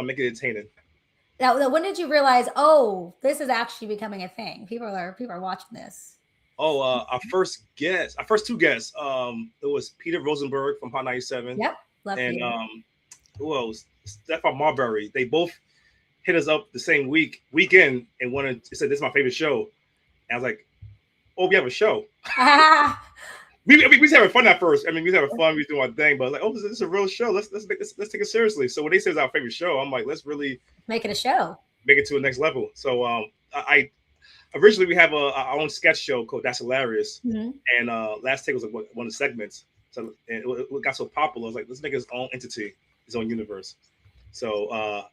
make it entertaining. Now, when did you realize, this is actually becoming a thing? People are watching this. Oh, our first two guests. It was Peter Rosenberg from Hot 97. Yep. And who else? Stefan Marbury. They both hit us up the same weekend and said, "This is my favorite show." And I was like, "Oh, we have a show." we was having fun at first. I mean, we was having fun. We was doing our thing, but like, "Oh, this is a real show. Let's take it seriously." So when they said it's our favorite show, I'm like, "Let's really make it a show. Make it to the next level." So I originally we have our own sketch show called That's Hilarious, and Last Take was like one of the segments. So and it got so popular, I was like, let's make it its own entity, its own universe. So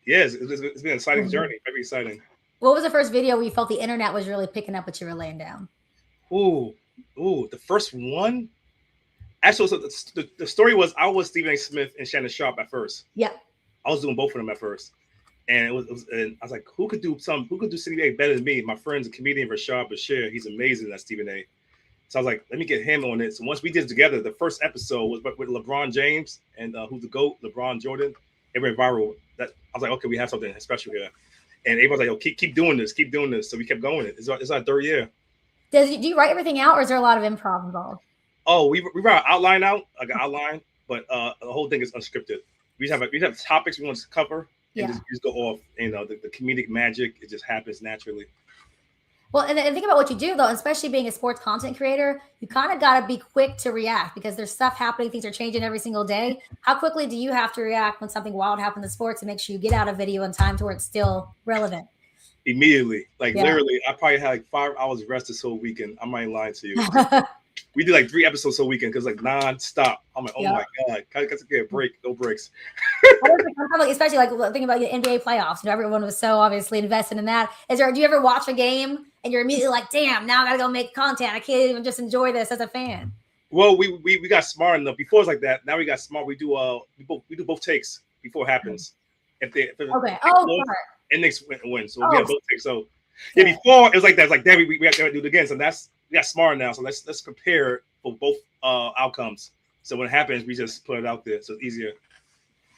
it's been an exciting journey, very exciting. What was the first video where you felt the internet was really picking up what you were laying down? Ooh, the first one. Actually, so the story was I was Stephen A. Smith and Shannon Sharp at first. Yep. I was doing both of them at first, And and I was like, who could do Stephen A better than me? My friend's a comedian, Rashad Bashir. He's amazing at Stephen A. So I was like, let me get him on it. So once we did it together, the first episode was with LeBron James and who's the GOAT, LeBron Jordan. It went viral. That I was like, okay, we have something special here. And everybody's like, yo, keep doing this, keep doing this. So we kept going. It's our third year. Do you write everything out, or is there a lot of improv involved? Oh, we write an outline out, like an outline, but the whole thing is unscripted. We have topics we want to cover, and just go off. The comedic magic, it just happens naturally. Well, and think about what you do, though, especially being a sports content creator, you kind of got to be quick to react because there's stuff happening. Things are changing every single day. How quickly do you have to react when something wild happens in sports to make sure you get out a video in time to where it's still relevant? Immediately. Literally, I probably had like 5 hours rest this whole weekend. I might lie to you. We did like 3 episodes a weekend because like non-stop. I'm like, oh my God, I got to get a break, no breaks. Especially like thinking about the NBA playoffs. Everyone was so obviously invested in that. Do you ever watch a game and you're immediately like, damn, now I got to go make content. I can't even just enjoy this as a fan. Well, we got smart enough. Before it was like that. Now we got smart. We do both takes before it happens. If and Knicks win. So we have both takes. So before it was like that. It's like, damn, we got to do it again. So we got smart now. So let's prepare for both outcomes. So when it happens, we just put it out there. So it's easier.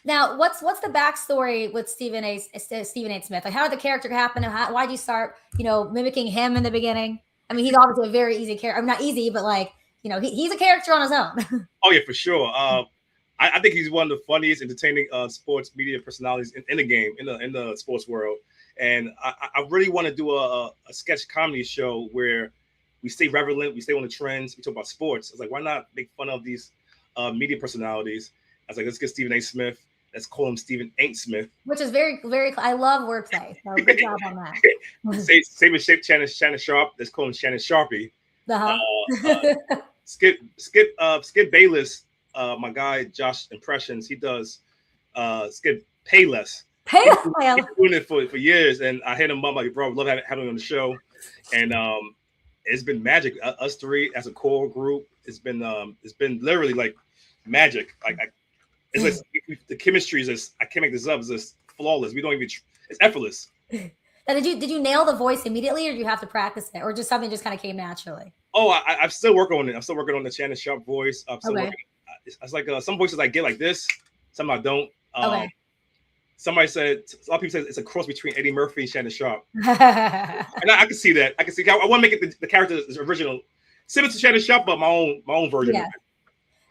Now, what's the backstory with Stephen A. Smith? Like, how did the character happen? Why did you start, mimicking him in the beginning? I mean, he's obviously a very easy character. I mean, not easy, but like, he's a character on his own. Oh yeah, for sure. I think he's one of the funniest, entertaining sports media personalities in the game, in the sports world. And I really want to do a sketch comedy show where we stay relevant, we stay on the trends, we talk about sports. I was like, why not make fun of these media personalities? I was like, let's get Stephen A. Smith. Let's call him Stephen Ain't Smith. Very, very, I love wordplay. So good job on that. Same with Shannon Sharp. Let's call him Shannon Sharpie. Skip Bayless, my guy Josh Impressions, he does Skip Payless. He's been doing it for years, and I hit him up like, bro, love having him on the show. And it's been magic. Us three as a core group, it's been literally like magic. It's like the chemistry is just, I can't make this up. It's just flawless. We don't even. It's effortless. Now, did you nail the voice immediately, or do you have to practice it, or just something just kind of came naturally? Oh, I'm still working on it. I'm still working on the Shannon Sharp voice. I'm still working. It's like some voices I get like this, some I don't. Somebody said, a lot of people say it's a cross between Eddie Murphy and Shannon Sharp. And I can see that. I want to make it the character is original, similar to Shannon Sharp, but my own version. Yeah.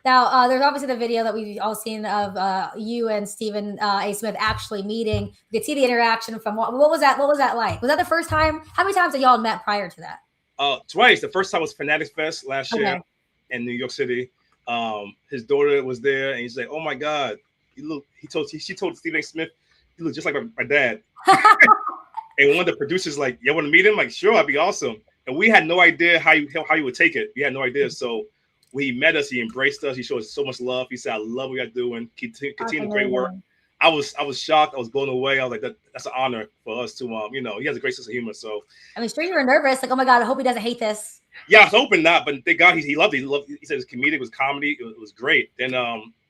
Now, there's obviously the video that we've all seen of you and Stephen A. Smith actually meeting. You could see the interaction from what was that? What was that like? Was that the first time? How many times had y'all met prior to that? Twice. The first time was Fanatics Fest last year in New York City. His daughter was there, and he's like, "Oh my God, she told Stephen A. Smith, you look just like my dad." And one of the producers like, "You want to meet him?" Like, sure, that'd be awesome. And we had no idea how you would take it. We had no idea. So when he met us, he embraced us. He showed us so much love. He said, "I love what you're doing. Continue the great work." I was shocked. I was blown away. I was like, that's an honor for us to he has a great sense of humor. So I mean, sure, you were nervous, like, oh my God, I hope he doesn't hate this. Yeah, I was hoping not, but thank God he loved it. He said it's comedic, it was comedy, it was great. Then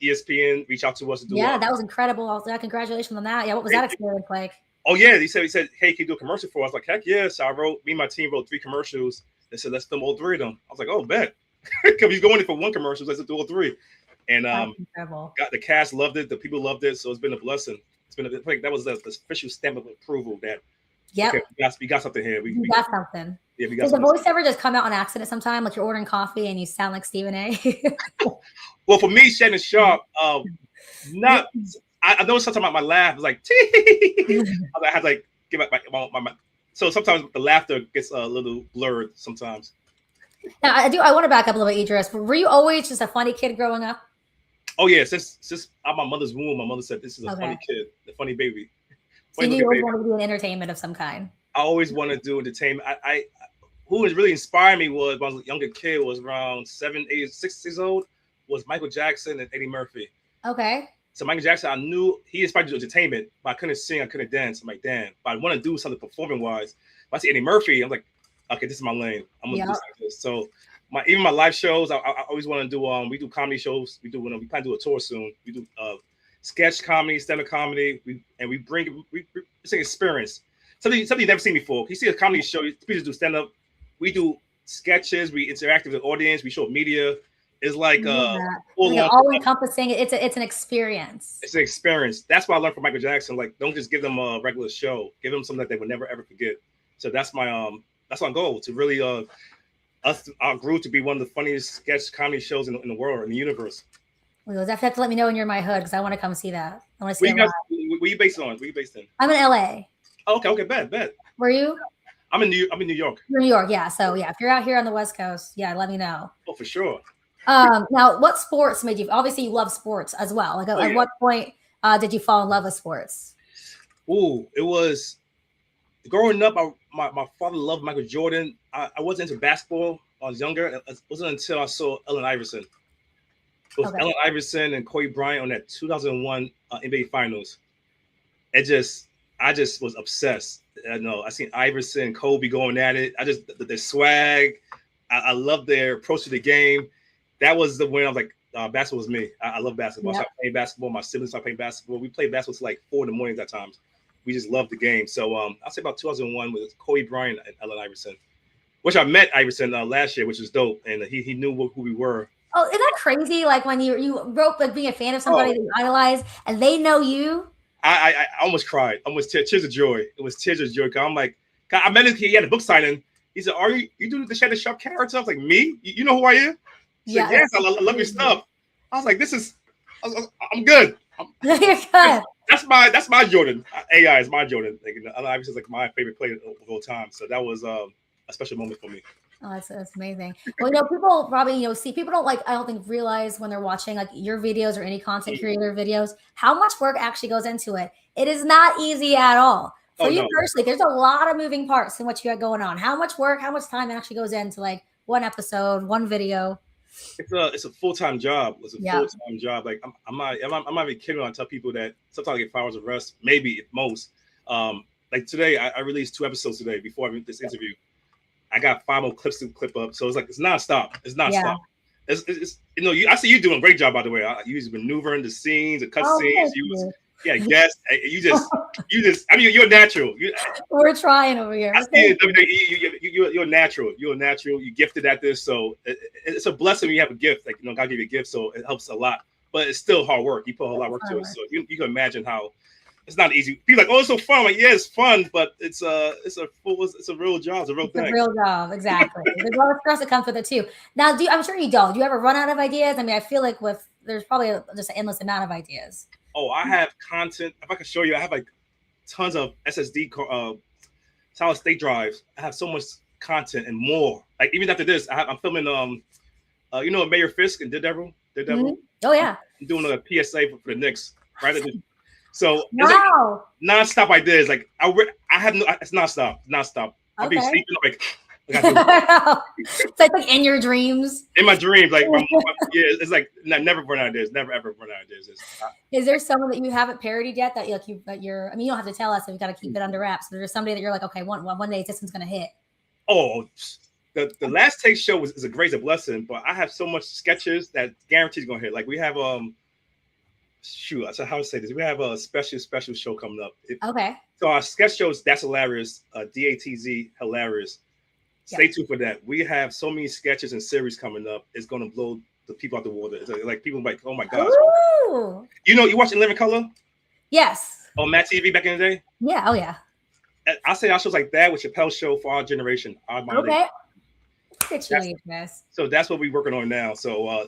ESPN reached out to us to do that was incredible. Congratulations on that. Yeah, what was that experience like? Oh yeah, he said, hey, can you do a commercial for us? I was like, heck yeah. So me and my team wrote 3 commercials. They said, let's film all 3 of them. I was like, oh, bet. Because he's going in for 1 commercial, let's do all 3. And got the cast loved it, the people loved it, so it's been a blessing. That was the official stamp of approval that we got something here. We got something. Yeah, Does the voice ever just come out on accident sometime? Like you're ordering coffee and you sound like Stephen A. Well, for me, Shannon Sharp, I know sometimes my laugh is like, I had to like give up my. So sometimes the laughter gets a little blurred sometimes. Now I want to back up a little bit, Idriss. Were you always just a funny kid growing up? Oh yeah, since out my mother's womb, my mother said this is a funny kid, the funny baby. So you always wanted to do an entertainment of some kind. I always wanted to do entertainment. I who was really inspired me was when I was a younger kid, was around 7, 8, 6 years old, was Michael Jackson and Eddie Murphy. Okay. So Michael Jackson, I knew he inspired me to do entertainment, but I couldn't sing, I couldn't dance. I'm like, damn, but I want to do something performing wise. If I see Eddie Murphy, I'm like, okay, this is my lane. I'm gonna do something like this. So even my live shows, I always want to do. We do comedy shows. We plan to do a tour soon. We do sketch comedy, stand-up comedy. We bring it's an experience. Something you've never seen before. You see a comedy show, people do stand-up. We do sketches. We interact with the audience. We show media. It's like all encompassing. It's an experience. It's an experience. That's what I learned from Michael Jackson. Like, don't just give them a regular show. Give them something that they would never ever forget. So that's my goal, to really our group to be one of the funniest sketch comedy shows in the world, in the universe. Well, you'll definitely have to let me know when you're in my hood, because I want to come see that. I want to see it. Where you based on? Where you based in? I'm in LA. Oh, okay, bet. Where are you? I'm in New York. You're in New York, yeah. So yeah, if you're out here on the West Coast, yeah, let me know. Oh, for sure. Now, what sports made you? Obviously, you love sports as well. Like, at what point did you fall in love with sports? Ooh, it was growing up. My father loved Michael Jordan. I wasn't into basketball. I was younger. It wasn't until I saw Allen Iverson. It was Allen Iverson and Kobe Bryant on that 2001 NBA Finals. I just was obsessed. I know. I seen Iverson and Kobe going at it. The swag. I love their approach to the game. That was the when I was like, basketball was me. I love basketball. Yep. I started playing basketball. My siblings started playing basketball. We played basketball till like 4 a.m. at times. We just loved the game. So I'll say about 2001 with Kobe Bryant and Allen Iverson, which I met Iverson last year, which was dope. And he knew who we were. Oh, isn't that crazy? Like when you wrote like being a fan of somebody that you idolize and they know you. I almost cried. Almost tears of joy. It was tears of joy. I'm like, God, I met him. He had a book signing. He said, "Are you doing the Shannon Sharp character?" I was like, "Me? You know who I am?" He said, "Yes, I love your stuff." I was like, I'm good. You're good. That's my Jordan. AI is my Jordan. Like, Allen is like my favorite player of all time. So that was a special moment for me. Oh, that's amazing. Well, people probably, see, people don't I don't think realize when they're watching like your videos or any content creator videos, how much work actually goes into it. It is not easy at all. For you personally, there's a lot of moving parts in what you got going on. How much work, how much time actually goes into like one episode, one video? It's a full-time job. It's a full-time job. Like I'm not even kidding when I tell people that sometimes I get 5 hours of rest, maybe at most. Like today, I released 2 episodes today before this interview. I got 5 more clips to clip up, so it's nonstop. It's nonstop. It's I see you doing a great job, by the way. You was maneuvering the scenes, the cut scenes. Yes. You just. I mean, you're natural. We're trying over here. I see it. You're natural. You're natural. You're gifted at this, so it's a blessing when you have a gift. Like God gave you a gift, so it helps a lot. But it's still hard work. You put a whole lot of work to it, so you can imagine how. It's not easy. People are like, oh, it's so fun. Like, yeah, it's fun, but it's a real job. It's a real thing. It's a real job, exactly. There's a lot of stress that comes with it too. Now, I'm sure you don't. Do you ever run out of ideas? I mean, I feel like there's probably just an endless amount of ideas. Oh, I have content. If I can show you, I have like tons of SSD solid state drives. I have so much content and more. Like even after this, I'm filming. Mayor Fisk and Daredevil. Mm-hmm. Oh yeah. I'm doing a PSA for the Knicks. Right. So wow. It's like nonstop ideas. Like I have no. It's nonstop. I'll be sleeping like. It's like in your dreams. In my dreams, like it's like never run out of ideas. Never ever run out of ideas. Is there someone that you haven't parodied yet that you're? I mean, you don't have to tell us. If you got to keep it under wraps. There's somebody that you're like, okay, one day this one's gonna hit. Oh, the Last Take show is a grace, a blessing. But I have so much sketches that guarantees gonna hit. Like we have so how to say this? We have a special show coming up. Okay. So our sketch shows, That's Hilarious, DATZ Hilarious. Stay tuned for that. We have so many sketches and series coming up. It's going to blow the people out the water. It's like people like, oh my gosh. Ooh. You watching Living Color? Yes. On Matt TV back in the day? Yeah. Oh yeah. I say our shows like that with Chappelle's show for our generation. Okay. So that's what we're working on now. So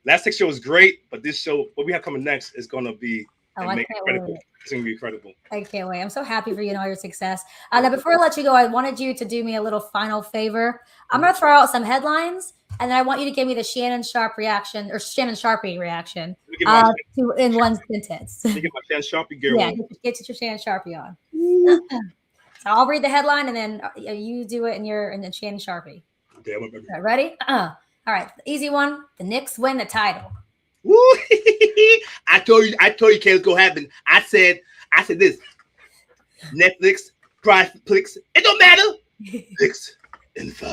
Last Take show is great, but this show, what we have coming next, is going to be incredible. It's going to be incredible. I can't wait. I'm so happy for you and all your success. Now, before I let you go, I wanted you to do me a little final favor. I'm going to throw out some headlines, and then I want you to give me the Shannon Sharp reaction or Shannon Sharpie reaction in one sentence. Let me get my Shannon Sharpie gear on. Get your Shannon Sharpie on. So I'll read the headline, and then you do it in the Shannon Sharpie. Okay, I'm ready? All right, easy one. The Knicks win the title. Woo! I told you, Kayle, it's gonna happen. I said this. Netflix, Priceflix, it don't matter. 6 and 5.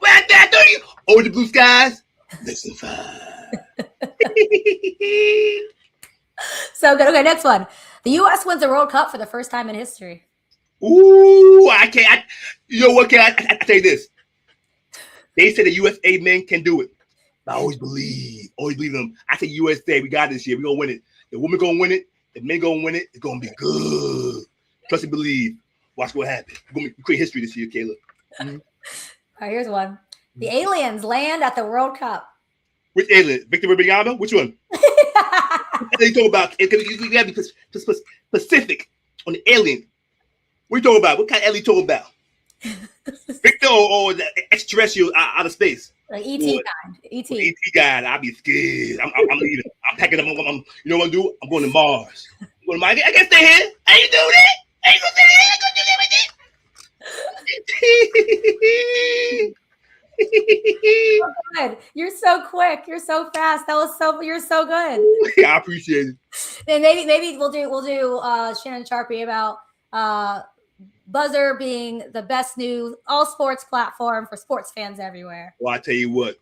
Well, I told you, over the blue skies, 6 and 5. So good. Okay, next one. The U.S. wins the World Cup for the first time in history. Ooh, I can't. You know what? Can I tell you this? They said the USA men can do it. I always believe them. I say USA, we got this year. We're gonna win it. The women gonna win it. The men gonna win it. It's gonna be good. Trust and believe. Watch what happens. We're gonna create history this year, Kayla. All right, here's one. The aliens land at the World Cup. Which alien? Victor Wembanyama? Which one? What are you talking about? You gotta be specific on the alien. What are you talking about? What kind of alien you talking about? Victor or the extraterrestrial out of space? Like ET kind. ET. ET guy. I'll be scared. I'm leaving. I'm packing up. You know what I'm doing? I'm going to Mars. I'm going to Mars. I can stay here. I ain't doing that. I ain't gonna stay here. I ain't gonna do that. So good. You're so quick. You're so fast. You're so good. Yeah, I appreciate it. And maybe we'll do Shannon Sharpie about Buzzer being the best new all sports platform for sports fans everywhere. Well, I tell you what,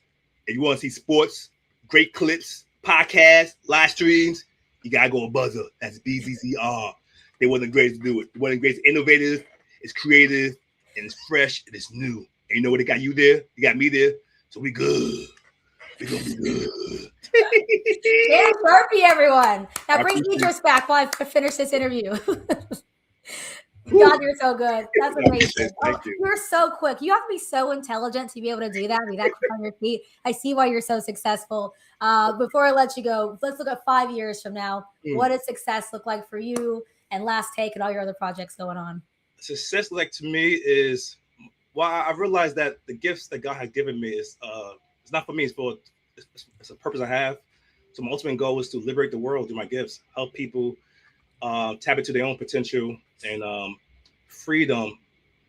if you want to see sports, great clips, podcasts, live streams, you gotta go on Buzzer. That's BZZR. They one of the greatest to do it. One of the greatest, innovative, it's creative, and it's fresh, and it's new. And you know what? They got you there, you got me there, so we good. We gonna be good. Yeah, Sharpie, everyone. Now bring Idriss back while I finish this interview. God, you're so good. That's amazing. Thank you. You're so quick. You have to be so intelligent to be able to do that, be that quick on your feet. I see why you're so successful. Before I let you go, let's look at 5 years from now. What does success look like for you and Last Take and all your other projects going on? Success, like to me, is I realized that the gifts that God had given me is it's not for me. It's a purpose I have. So my ultimate goal is to liberate the world through my gifts, help people tap into their own potential and freedom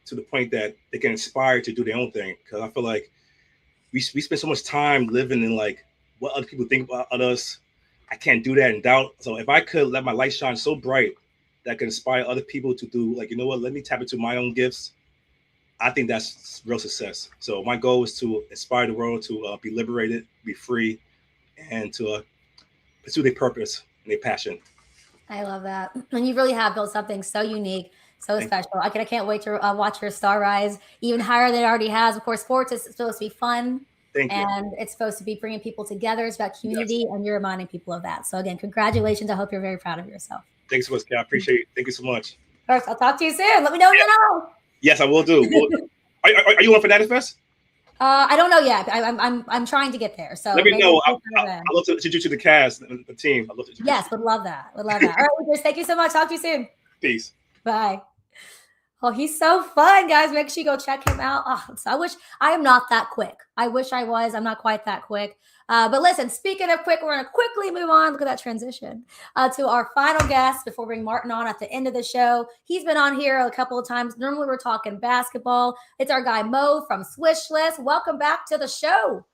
to the point that they can inspire to do their own thing. Because I feel like we spend so much time living in like what other people think about us. I can't do that in doubt. So if I could let my light shine so bright that can inspire other people to do, like, you know what, let me tap into my own gifts, I think that's real success. So my goal is to inspire the world to be liberated, be free, and to pursue their purpose and their passion. I love that. And you really have built something so unique, so special. I can't wait to watch your star rise even higher than it already has. Of course, sports is supposed to be fun. And it's supposed to be bringing people together. It's about community, and you're reminding people of that. So again, congratulations. I hope you're very proud of yourself. Thanks so much, Kay. I appreciate it. Thank you so much. First, I'll talk to you soon. Let me know when you know. Yes, I will do. Are you on Fanatic Fest? I don't know yet. I'm trying to get there. So let me know. I'd love to introduce you to the cast and the team. I'd love to. Yes, would love that. All right, Idriss, thank you so much. Talk to you soon. Peace. Bye. Oh, he's so fun, guys. Make sure you go check him out. Oh, I wish I am not that quick. I wish I was. I'm not quite that quick. But listen, speaking of quick, we're going to quickly move on. Look at that transition to our final guest before we bring Martin on at the end of the show. He's been on here a couple of times. Normally, we're talking basketball. It's our guy, Mo from Swishless. Welcome back to the show.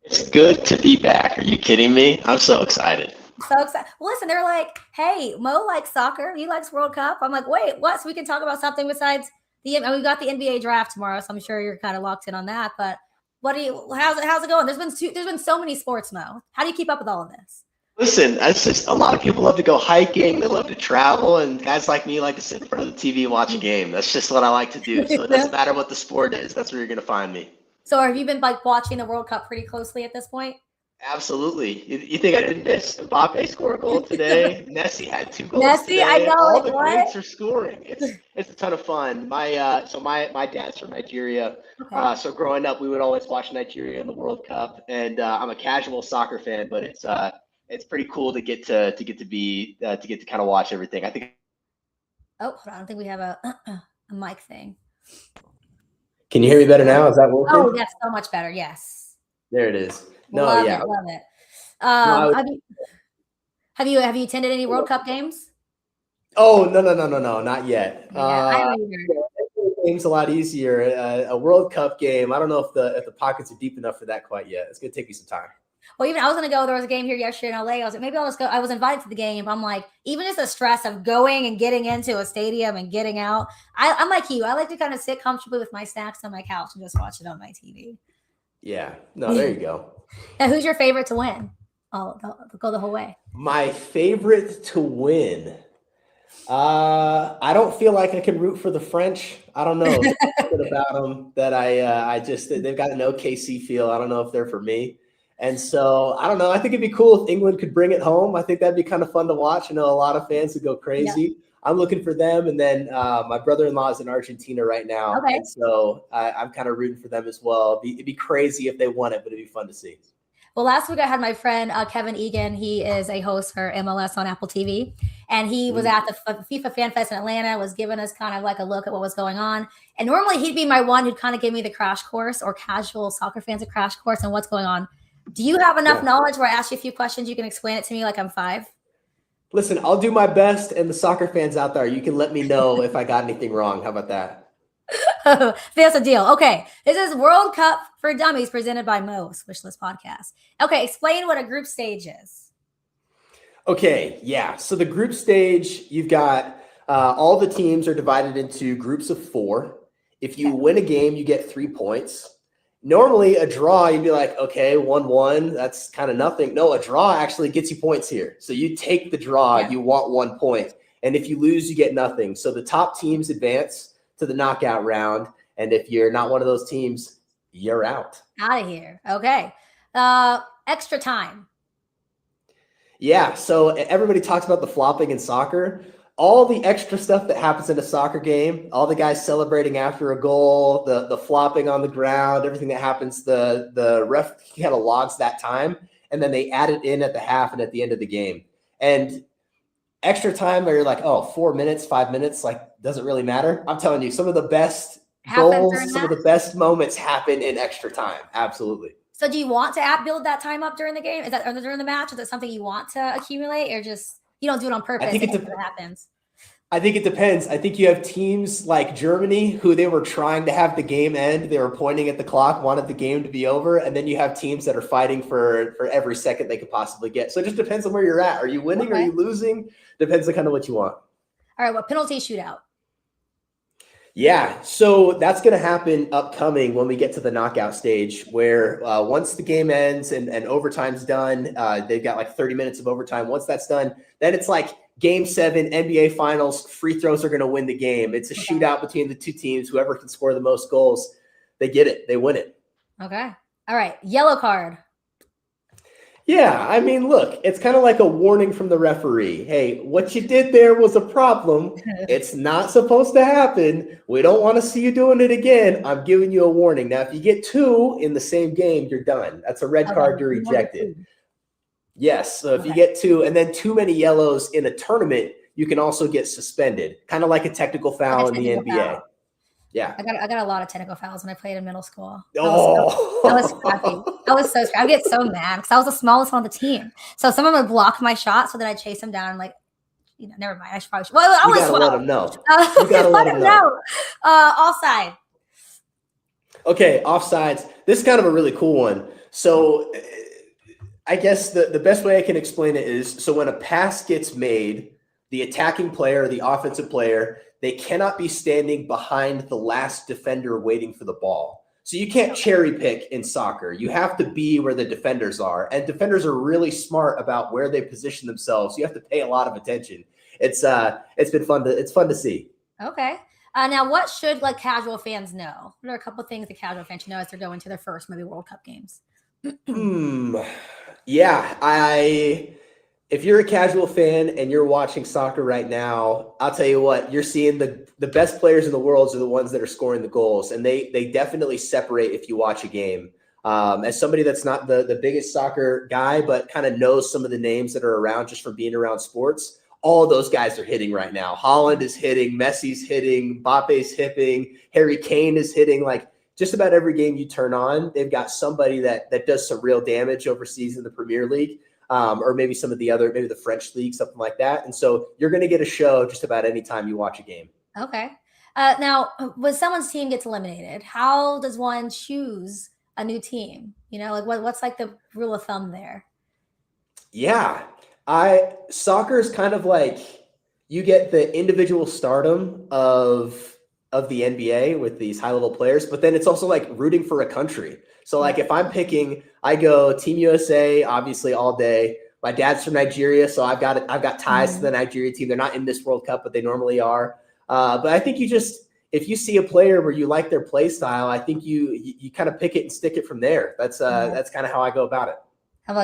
It's good to be back. Are you kidding me? I'm so excited. So excited. Well, listen, they're like, hey, Mo likes soccer. He likes World Cup. I'm like, wait, what? So we can talk about something besides we've got the NBA draft tomorrow, so I'm sure you're kind of locked in on that. But how's it going? There's been so many sports, Mo. How do you keep up with all of this? Listen, it's just a lot of people love to go hiking. They love to travel, and guys like me like to sit in front of the TV and watch a game. That's just what I like to do. So it doesn't matter what the sport is. That's where you're going to find me. So have you been like watching the World Cup pretty closely at this point? Absolutely. You think I didn't miss Mbappe scored a goal today? Messi had 2 goals today. I know. All the greats are scoring. It's a ton of fun. My dad's from Nigeria. Okay. So growing up, we would always watch Nigeria in the World Cup. And I'm a casual soccer fan, but it's pretty cool to get to kind of watch everything. I think. Oh, hold on. I don't think we have a mic thing. Can you hear me better now? Is that working? Oh, that's so much better. Yes. There it is. No, love yeah. it. Love it. Have you attended any World Cup games? Oh, no, not yet. Yeah, I don't either. Game's a lot easier. A World Cup game. I don't know if the pockets are deep enough for that quite yet. It's gonna take me some time. Well, even I was gonna go. There was a game here yesterday in LA. I was like, maybe I'll just go. I was invited to the game. I'm like, even just the stress of going and getting into a stadium and getting out. I'm like you. I like to kind of sit comfortably with my snacks on my couch and just watch it on my TV. Yeah. No, there you go. Now, who's your favorite to win? they'll go the whole way. My favorite to win. I don't feel like I can root for the French. I don't know. There's something about them that they've got an OKC feel. I don't know if they're for me. And so I don't know. I think it'd be cool if England could bring it home. I think that'd be kind of fun to watch. I know a lot of fans would go crazy. Yeah. I'm looking for them. And then my brother-in-law is in Argentina right now. Okay. And so I'm kind of rooting for them as well. It'd be crazy if they won it, but it'd be fun to see. Well, last week I had my friend Kevin Egan. He is a host for MLS on Apple TV. And he was at the FIFA Fan Fest in Atlanta, was giving us kind of like a look at what was going on. And normally he'd be my one who'd kind of give me the crash course, or casual soccer fans a crash course on what's going on. Do you have enough knowledge where I ask you a few questions, you can explain it to me like I'm 5? Listen, I'll do my best. And the soccer fans out there, you can let me know if I got anything wrong. How about that? That's a deal. Okay. This is World Cup for Dummies presented by Mo's Wishlist Podcast. Okay. Explain what a group stage is. Okay. Yeah. So the group stage, you've got all the teams are divided into groups of 4. If you win a game, you get 3 points. Normally a draw, you'd be like, okay, 1-1, that's kind of nothing. No, a draw actually gets you points here. So you take the draw, you want 1 point. And if you lose, you get nothing. So the top teams advance to the knockout round. And if you're not one of those teams, you're out. Out of here. Okay. Extra time. Yeah. So everybody talks about the flopping in soccer. All the extra stuff that happens in a soccer game, all the guys celebrating after a goal, the flopping on the ground, everything that happens, the ref kind of logs that time, and then they add it in at the half and at the end of the game. And extra time where you're like, oh, 4 minutes, 5 minutes, like, doesn't really matter. I'm telling you, some of the best goals, some of the best moments happen in extra time. Absolutely. So do you want to build that time up during the game? Is that during the match? Is that something you want to accumulate, or just you don't do it on purpose? I think it happens. I think it depends. I think you have teams like Germany who they were trying to have the game end. They were pointing at the clock, wanted the game to be over. And then you have teams that are fighting for every second they could possibly get. So it just depends on where you're at. Are you winning? Okay. Are you losing? Depends on kind of what you want. All right. Well, penalty shootout. Yeah. So that's going to happen upcoming when we get to the knockout stage, where once the game ends and overtime's done, they've got like 30 minutes of overtime. Once that's done, then it's like Game 7, NBA Finals, free throws are going to win the game. It's a shootout between the two teams. Whoever can score the most goals, they get it. They win it. Okay. All right. Yellow card. Yeah. I mean, look, it's kind of like a warning from the referee. Hey, what you did there was a problem. It's not supposed to happen. We don't want to see you doing it again. I'm giving you a warning. Now, if you get 2 in the same game, you're done. That's a red card. You're ejected. Yes. So if you get 2 and then too many yellows in a tournament, you can also get suspended, kind of like a technical foul in the NBA. Yeah. I got a lot of technical fouls when I played in middle school. Oh, I was scrappy. I was so scrappy. I would get so mad because I was the smallest one on the team. So someone would block my shot, so then I'd chase them down. I'm like, never mind. I should probably. Well, I was. Let them know. You gotta let them know. Offside. Okay, offsides. This is kind of a really cool one. So I guess the best way I can explain it is, so when a pass gets made, the attacking player, the offensive player, they cannot be standing behind the last defender waiting for the ball. So you can't cherry pick in soccer. You have to be where the defenders are. And defenders are really smart about where they position themselves. You have to pay a lot of attention. It's been fun to see. Okay. Now, what should casual fans know? What are a couple of things the casual fans should know as they're going to their first maybe World Cup games? Yeah, if you're a casual fan and you're watching soccer right now, I'll tell you what, you're seeing the best players in the world are the ones that are scoring the goals, and they definitely separate if you watch a game. As somebody that's not the biggest soccer guy, but kind of knows some of the names that are around just from being around sports, all of those guys are hitting right now. Haaland is hitting, Messi's hitting, Mbappe's hitting, Harry Kane is hitting. Like just about every game you turn on, they've got somebody that does some real damage overseas in the Premier League. Or maybe some of the other, maybe the French league, something like that. And so you're going to get a show just about any time you watch a game. Okay. Now, when someone's team gets eliminated, how does one choose a new team? What's the rule of thumb there? Yeah. Soccer is kind of like you get the individual stardom of of the NBA with these high level players, but then it's also like rooting for a country. So like if I'm picking, I go Team USA, obviously all day. My dad's from Nigeria, so I've got ties to the Nigeria team. They're not in this World Cup, but they normally are. But I think if you see a player where you like their play style, I think you kind of pick it and stick it from there. That's kind of how I go about it. Have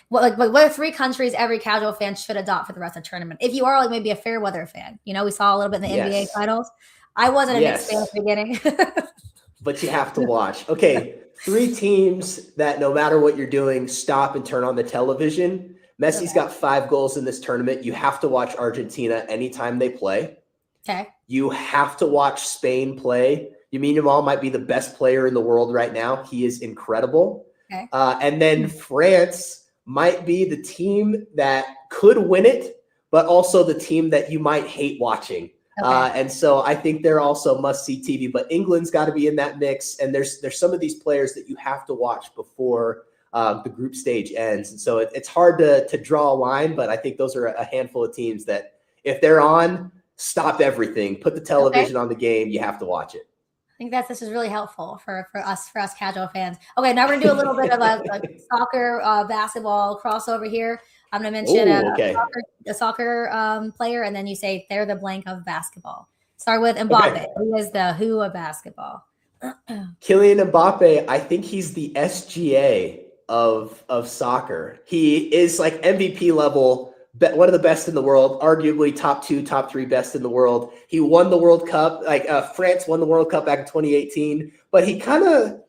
what are 3 countries every casual fan should adopt for the rest of the tournament? If you are like maybe a fair weather fan, we saw a little bit in the NBA finals. I wasn't a big fan at the beginning. But you have to watch. Okay, 3 teams that no matter what you're doing, stop and turn on the television. Messi's got 5 goals in this tournament. You have to watch Argentina anytime they play. Okay. You have to watch Spain play. Lamine Yamal might be the best player in the world right now. He is incredible. Okay. And then France might be the team that could win it, but also the team that you might hate watching. Okay. And so I think they're also must-see TV. But England's got to be in that mix. And there's some of these players that you have to watch before the group stage ends. And so it's hard to draw a line, but I think those are a handful of teams that if they're on, stop everything, put the television on the game. You have to watch it. I think this is really helpful for us casual fans. Okay, now we're gonna do a little bit of a soccer, basketball crossover here. I'm gonna mention a soccer player, and then you say they're the blank of basketball. Start with Mbappe. Okay. Who is the who of basketball? Kylian Mbappe. I think he's the SGA of soccer. He is like MVP level. One of the best in the world, arguably top 2, top 3 best in the world. He won the World Cup. France won the World Cup back in 2018, but he kind of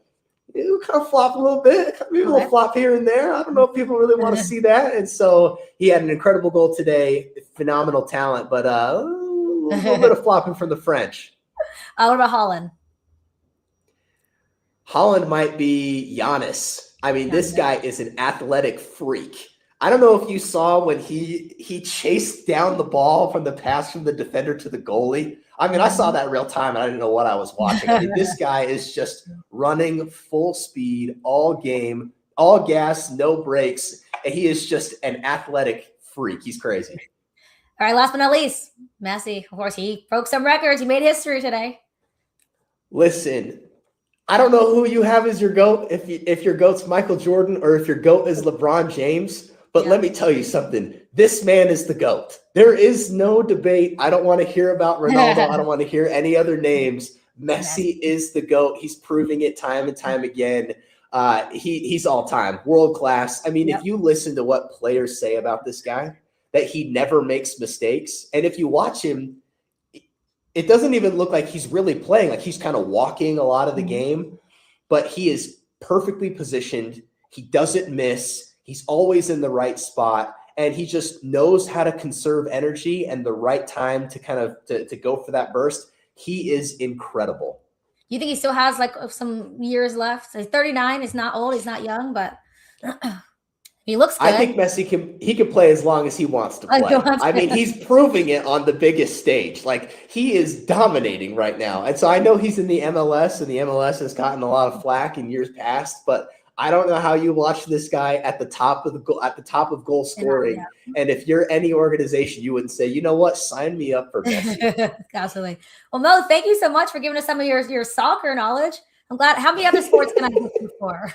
flopped a little bit, maybe a little flop here and there. I don't know if people really want to see that. And so he had an incredible goal today, phenomenal talent, but a little bit of flopping from the French. What about Holland? Holland might be Giannis. I mean, this guy is an athletic freak. I don't know if you saw when he chased down the ball from the pass from the defender to the goalie. I mean, I saw that in real time, and I didn't know what I was watching. I mean, this guy is just running full speed all game, all gas, no brakes. And he is just an athletic freak. He's crazy. All right, last but not least, Messi. Of course, he broke some records. He made history today. Listen, I don't know who you have as your GOAT, if your GOAT's Michael Jordan or if your GOAT is LeBron James. But let me tell you something. This man is the GOAT. There is no debate. I don't want to hear about Ronaldo. I don't want to hear any other names. Messi is the GOAT. He's proving it time and time again. He's all time, world class. I mean, if you listen to what players say about this guy, that he never makes mistakes. And if you watch him, it doesn't even look like he's really playing. Like he's kind of walking a lot of the game, but he is perfectly positioned. He doesn't miss. He's always in the right spot, and he just knows how to conserve energy and the right time to kind of to go for that burst. He is incredible. You think he still has like some years left? He's 39. He's not old. He's not young, but he looks good. I think Messi can play as long as he wants to play. I mean, he's proving it on the biggest stage. Like he is dominating right now, and so I know he's in the MLS, and the MLS has gotten a lot of flack in years past, but I don't know how you watch this guy at the top of goal scoring. And if you're any organization, you wouldn't say, you know what, sign me up for Messi. Absolutely. Well, Mo, thank you so much for giving us some of your soccer knowledge. I'm glad. How many other sports can I look for?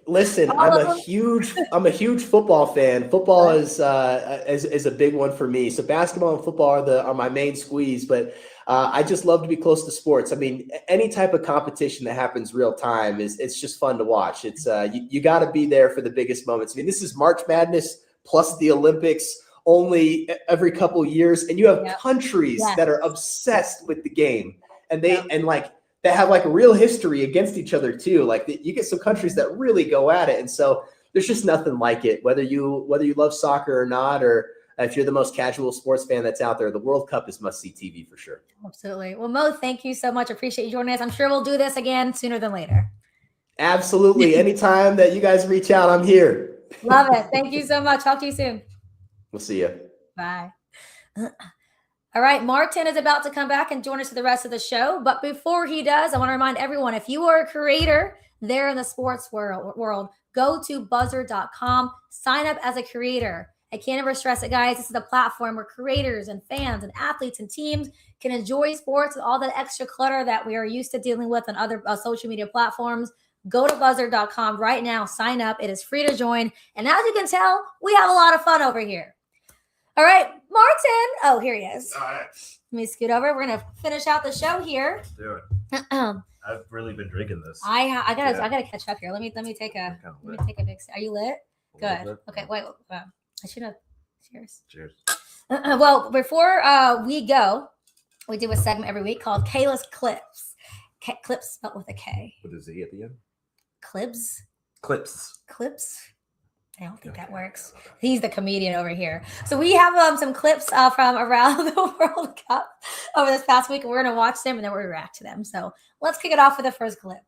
Listen, I'm a huge football fan. Football is a big one for me. So basketball and football are my main squeeze, but I just love to be close to sports. I mean, any type of competition that happens real time it's just fun to watch. It's you got to be there for the biggest moments. I mean, this is March Madness plus the Olympics only every couple years, and you have countries that are obsessed with the game, and they have like a real history against each other too. Like you get some countries that really go at it, and so there's just nothing like it. Whether you love soccer or not, or if you're the most casual sports fan that's out there, the World Cup is must-see TV for sure. Absolutely. Well, Mo, thank you so much. Appreciate you joining us. I'm sure we'll do this again sooner than later. Absolutely. Anytime that you guys reach out, I'm here. Love it. Thank you so much. Talk to you soon. We'll see you. Bye. All right, Martin is about to come back and join us for the rest of the show. But before he does, I want to remind everyone, if you are a creator there in the sports world, go to buzzer.com, sign up as a creator. I can't ever stress it, guys. This is a platform where creators and fans and athletes and teams can enjoy sports with all that extra clutter that we are used to dealing with on other social media platforms. Go to buzzer.com right now. Sign up. It is free to join. And as you can tell, we have a lot of fun over here. All right, Martin. Oh, here he is. All right. Let me scoot over. We're gonna finish out the show here. Let's do it. I've really been drinking this. I gotta catch up here. Let me take a big. Are you lit? Good. Okay. Wait. I should have. Cheers. Cheers. Well, before we go, we do a segment every week called Kayla's Clips. Clips spelled with a K. With a Z at the end. Clips. Clips. I don't think that works. He's the comedian over here. So we have some clips from around the World Cup over this past week. We're going to watch them and then we'll react to them. So let's kick it off with the first clip.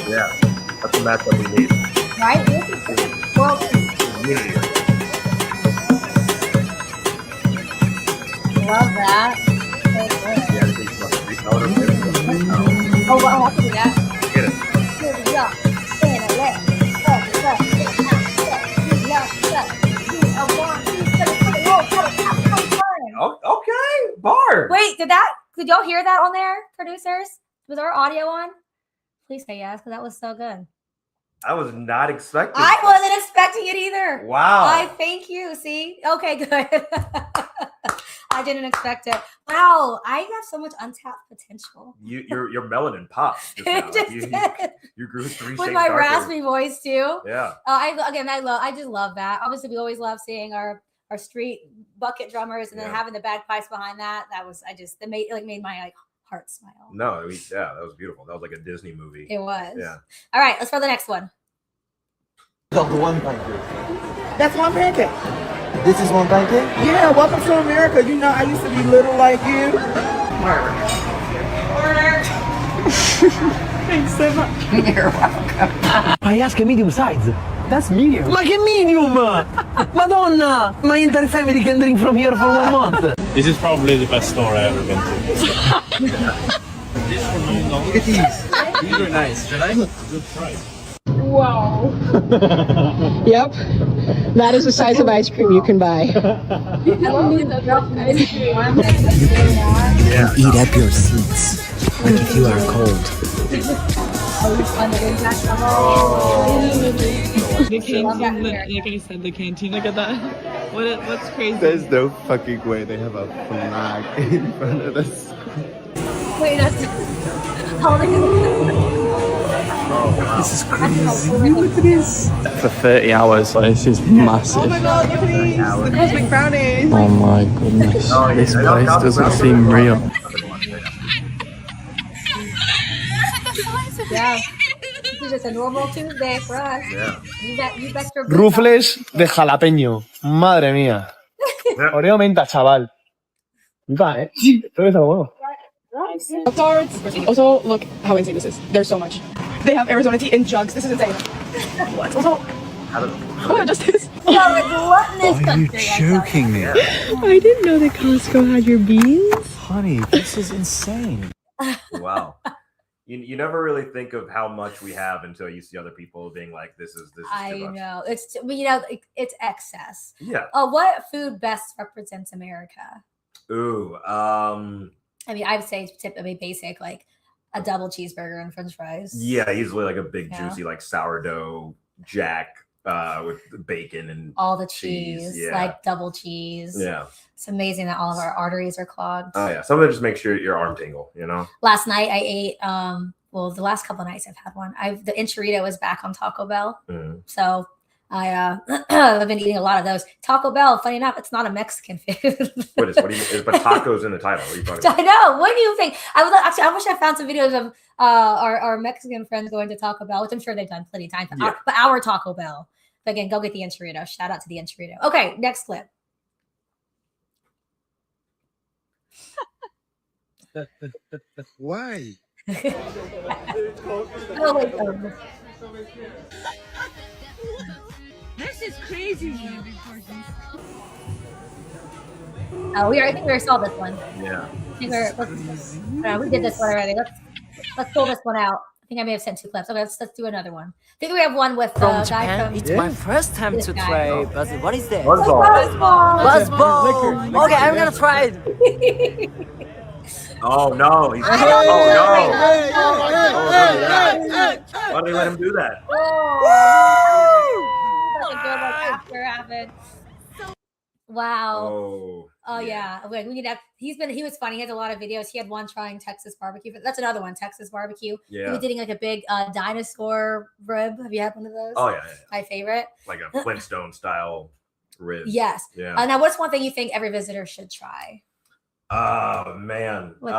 Yeah, that's the match that we need. Right? Love that. Oh, well, I'll have to do that. Get it. Okay, bar. Wait, did y'all hear that on there, producers? Was our audio on? Please say yes, because that was so good. I was not expecting. I wasn't expecting it either. Wow. I thank you. See? Okay, good. I didn't expect it. Wow, I have so much untapped potential. Your melanin popped. You grew 3 shades with my darker. raspy voice too. Yeah. I just love that. Obviously, we always love seeing our street bucket drummers and then having the bagpipes behind that. That made my heart smile. No, that was beautiful. That was like a Disney movie. It was. Yeah. All right, let's go to the next one. One pancake. That's one pancake. This is one pancake? Yeah, welcome to America. You know, I used to be little like you. Order. Thanks so much. You're welcome. I ask a medium size. That's medium. Ma che medium? Madonna! My entire family can drink from here for 1 month. This is probably the best store I've ever been to. Look at these. These are nice. They're nice. Good price. Wow. Yep. That is the size of ice cream you can buy. Yeah. Eat up your seats like if you are cold. The canteen, like I said, the canteen. Look at that. What's crazy? There's no fucking way they have a flag in front of us. Wait, that's This is crazy. Look at this. For 30 hours, this is massive. Oh my god, look at these. The cosmic brownies. Oh my goodness. This place doesn't seem real. Yeah. This is just a normal Tuesday for us. Yeah. You bet your Rufles de jalapeño. Madre mía. Oreo menta, chaval. Va, Todo es algo bueno. Cards. Also, look how insane this is. There's so much. They have Arizona tea in jugs. This is insane. What? Also, oh my justice. Are you joking me? I didn't know that Costco had your beans. Honey, this is insane. Wow. You never really think of how much we have until you see other people being like, "This is too much." I know it's excess. Yeah. What food best represents America? Ooh. I mean, I would say basic, like a double cheeseburger and French fries. Yeah, usually like a big juicy like sourdough jack with bacon and all the cheese, like double cheese. Yeah. It's amazing that all of our arteries are clogged. Oh yeah, some of it just makes your arm tingle, you know. Last night I ate the last couple of nights I've had one. The enchilada was back on Taco Bell. So I've been eating a lot of those. Taco Bell, funny enough, it's not a Mexican food. But tacos in the title. What are you talking about? I know. What do you think? I wish I found some videos of our Mexican friends going to Taco Bell, which I'm sure they've done plenty of times. Yeah. But our Taco Bell. But again, go get the enchilada. Shout out to the enchilada. Okay, next clip. Why? This is crazy. Oh, I think we already saw this one. Yeah. I think we did this one already. Let's pull this one out. I think I may have sent 2 clips. Okay, let's do another one. I think we have one with From guy Japan. from. It's my first time this to guy. try. But what is that? Buzzball. Buzzball. Okay, I'm gonna try it. Oh no! He's Hey, Why did they let him do that? Wow. Oh yeah. Wait, we need to. He was funny. He has a lot of videos. He had one trying Texas barbecue. That's another one, Texas barbecue. Yeah. He was eating like a big dinosaur rib. Have you had one of those? Oh yeah. My favorite. Like a Flintstone style rib. Yes. Yeah. Now, what's one thing you think every visitor should try? Oh man. Like,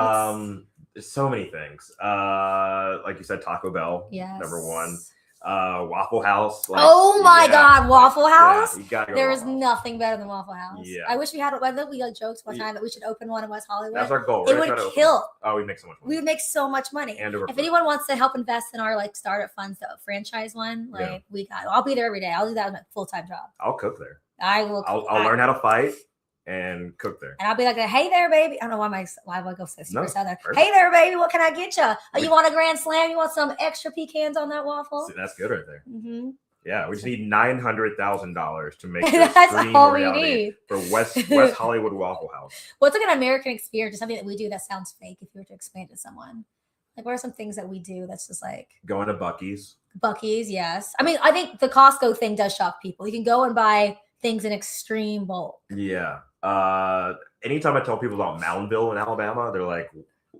there's so many things. Like you said, Taco Bell. Yes. Number 1. Waffle House. Like, oh my God, Waffle House! Yeah, you gotta go there to is Waffle House. nothing better than Waffle House. Yeah. I wish we had. I think we like jokes one time that we should open one in West Hollywood. That's our goal. It would kill. Oh, we make so much money. We would make so much money. And if anyone wants to help invest in our like startup funds, the franchise one, like we got. I'll be there every day. I'll do that as my full-time job. I'll cook there. I will. I'll learn how to fight and cook there. And I'll be like, "Hey there, baby." I don't know why I go so super southern. Perfect. Hey there, baby. What can I get you? Oh, you want a Grand Slam? You want some extra pecans on that waffle? See, that's good right there. Mm-hmm. Yeah, we just need $900,000 to make this That's dream all we reality need. for West Hollywood Waffle House. What's like an American experience or something that we do that sounds fake if you were to explain it to someone? Like, what are some things that we do that's just like Going to Buc-ee's. Buc-ee's? Yes. I mean, I think the Costco thing does shock people. You can go and buy things in extreme bulk. Yeah. Anytime I tell people about Moundville in Alabama, they're like,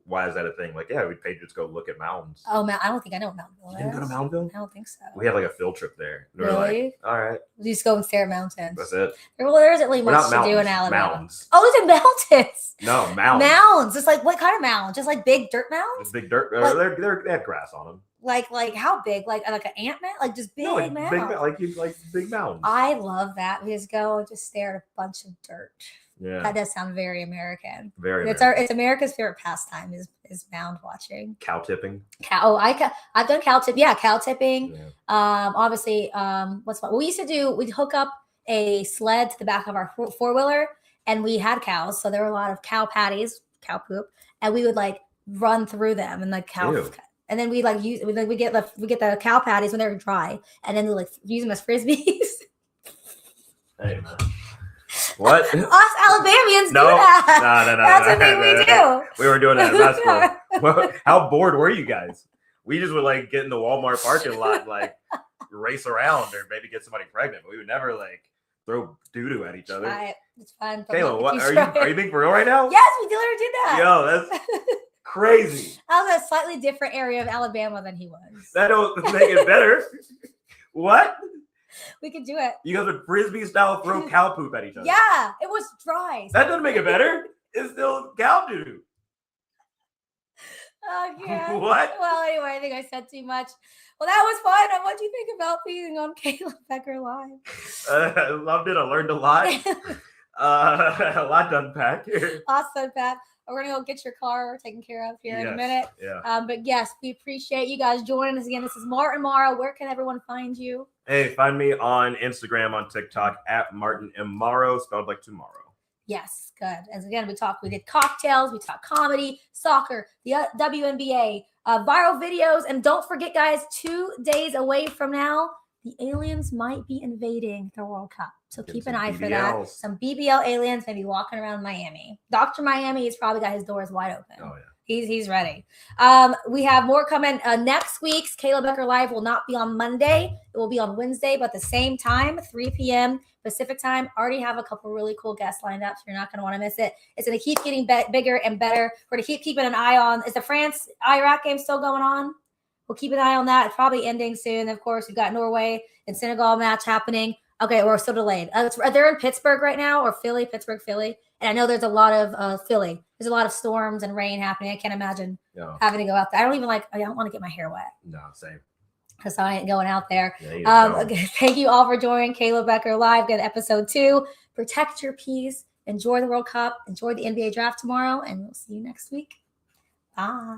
why is that a thing? Like, yeah, we paid you to go look at mounds. Oh, man, I don't think I know what Mountville is. You didn't go to Moundville? I don't think so. We have like a field trip there. And we're Really? like, all right. We just go and stare at mountains. That's it. Well, there isn't really We're much not to do in mountains, Alabama. mounds. Oh, it's in mountains. No, mounds. Mounds. It's like, what kind of mound? Just like big dirt mounds? It's big dirt. Like- they have grass on them. Like how big? Like an ant mound? Like just big No, like mounds. big mounds. I love that. We just go and just stare at a bunch of dirt. Yeah. That does sound very American. Very It's America's favorite pastime is mound watching. Cow tipping. I've done cow tip. Yeah, cow tipping. Yeah. Obviously, what's what we used to do? We'd hook up a sled to the back of our 4-wheeler, and we had cows, so there were a lot of cow patties, cow poop, and we would like run through them and like cow. Ew. And then we like use we get the cow patties when they're dry, and then we like use them as frisbees. Hey, man. What? Us Alabamians do No. that. No. That's a thing we do. We were doing that in high school. Well, how bored were you guys? We just would like get in the Walmart parking lot and like race around or maybe get somebody pregnant. But we would never like throw doo-doo at each other. It's fun. Kayla, what are you being for real right now? Yes, we literally did that. Yo, that's crazy. I was in a slightly different area of Alabama than he was. That don't make it better. What? We could do it. You guys would frisbee style throw cow poop at each other. Yeah, it was dry. That doesn't make it better. It's still cow doo. Oh yeah. What? Well, anyway, I think I said too much. Well, that was fun. What do you think about being on Kayla Becker Live? I loved it. I learned a lot. A lot to unpack. Awesome, Pat. We're gonna go get your car taken care of here in a minute. Yeah. But yes, we appreciate you guys joining us again. This is Martin Morrow. Where can everyone find you? Hey, find me on Instagram, on TikTok at Martin M. Morrow, spelled like tomorrow. Yes, good. As again, we did cocktails, we talked comedy, soccer, the WNBA, viral videos, and don't forget, guys, 2 days away from now, the aliens might be invading the World Cup. So keep an eye for that. Some BBL aliens may be walking around Miami. Dr. Miami has probably got his doors wide open. Oh, yeah. He's ready. We have more coming. Next week's Kayla Becker Live will not be on Monday. It will be on Wednesday, but at the same time, 3 p.m. Pacific time. Already have a couple really cool guests lined up, so you're not going to want to miss it. It's going to keep getting bigger and better. We're going to keep keeping an eye on. Is the France-Iraq game still going on? We'll keep an eye on that. It's probably ending soon. Of course, we've got Norway and Senegal match happening. Okay, we're still delayed. They're in Pittsburgh right now, or Philly, Philly. And I know there's a lot of Philly. There's a lot of storms and rain happening. I can't imagine having to go out there. I don't want to get my hair wet. No, same. Because I ain't going out there. Yeah, thank you all for joining Kayla Becker Live. Good episode 2. Protect your peace. Enjoy the World Cup. Enjoy the NBA draft tomorrow. And we'll see you next week. Bye.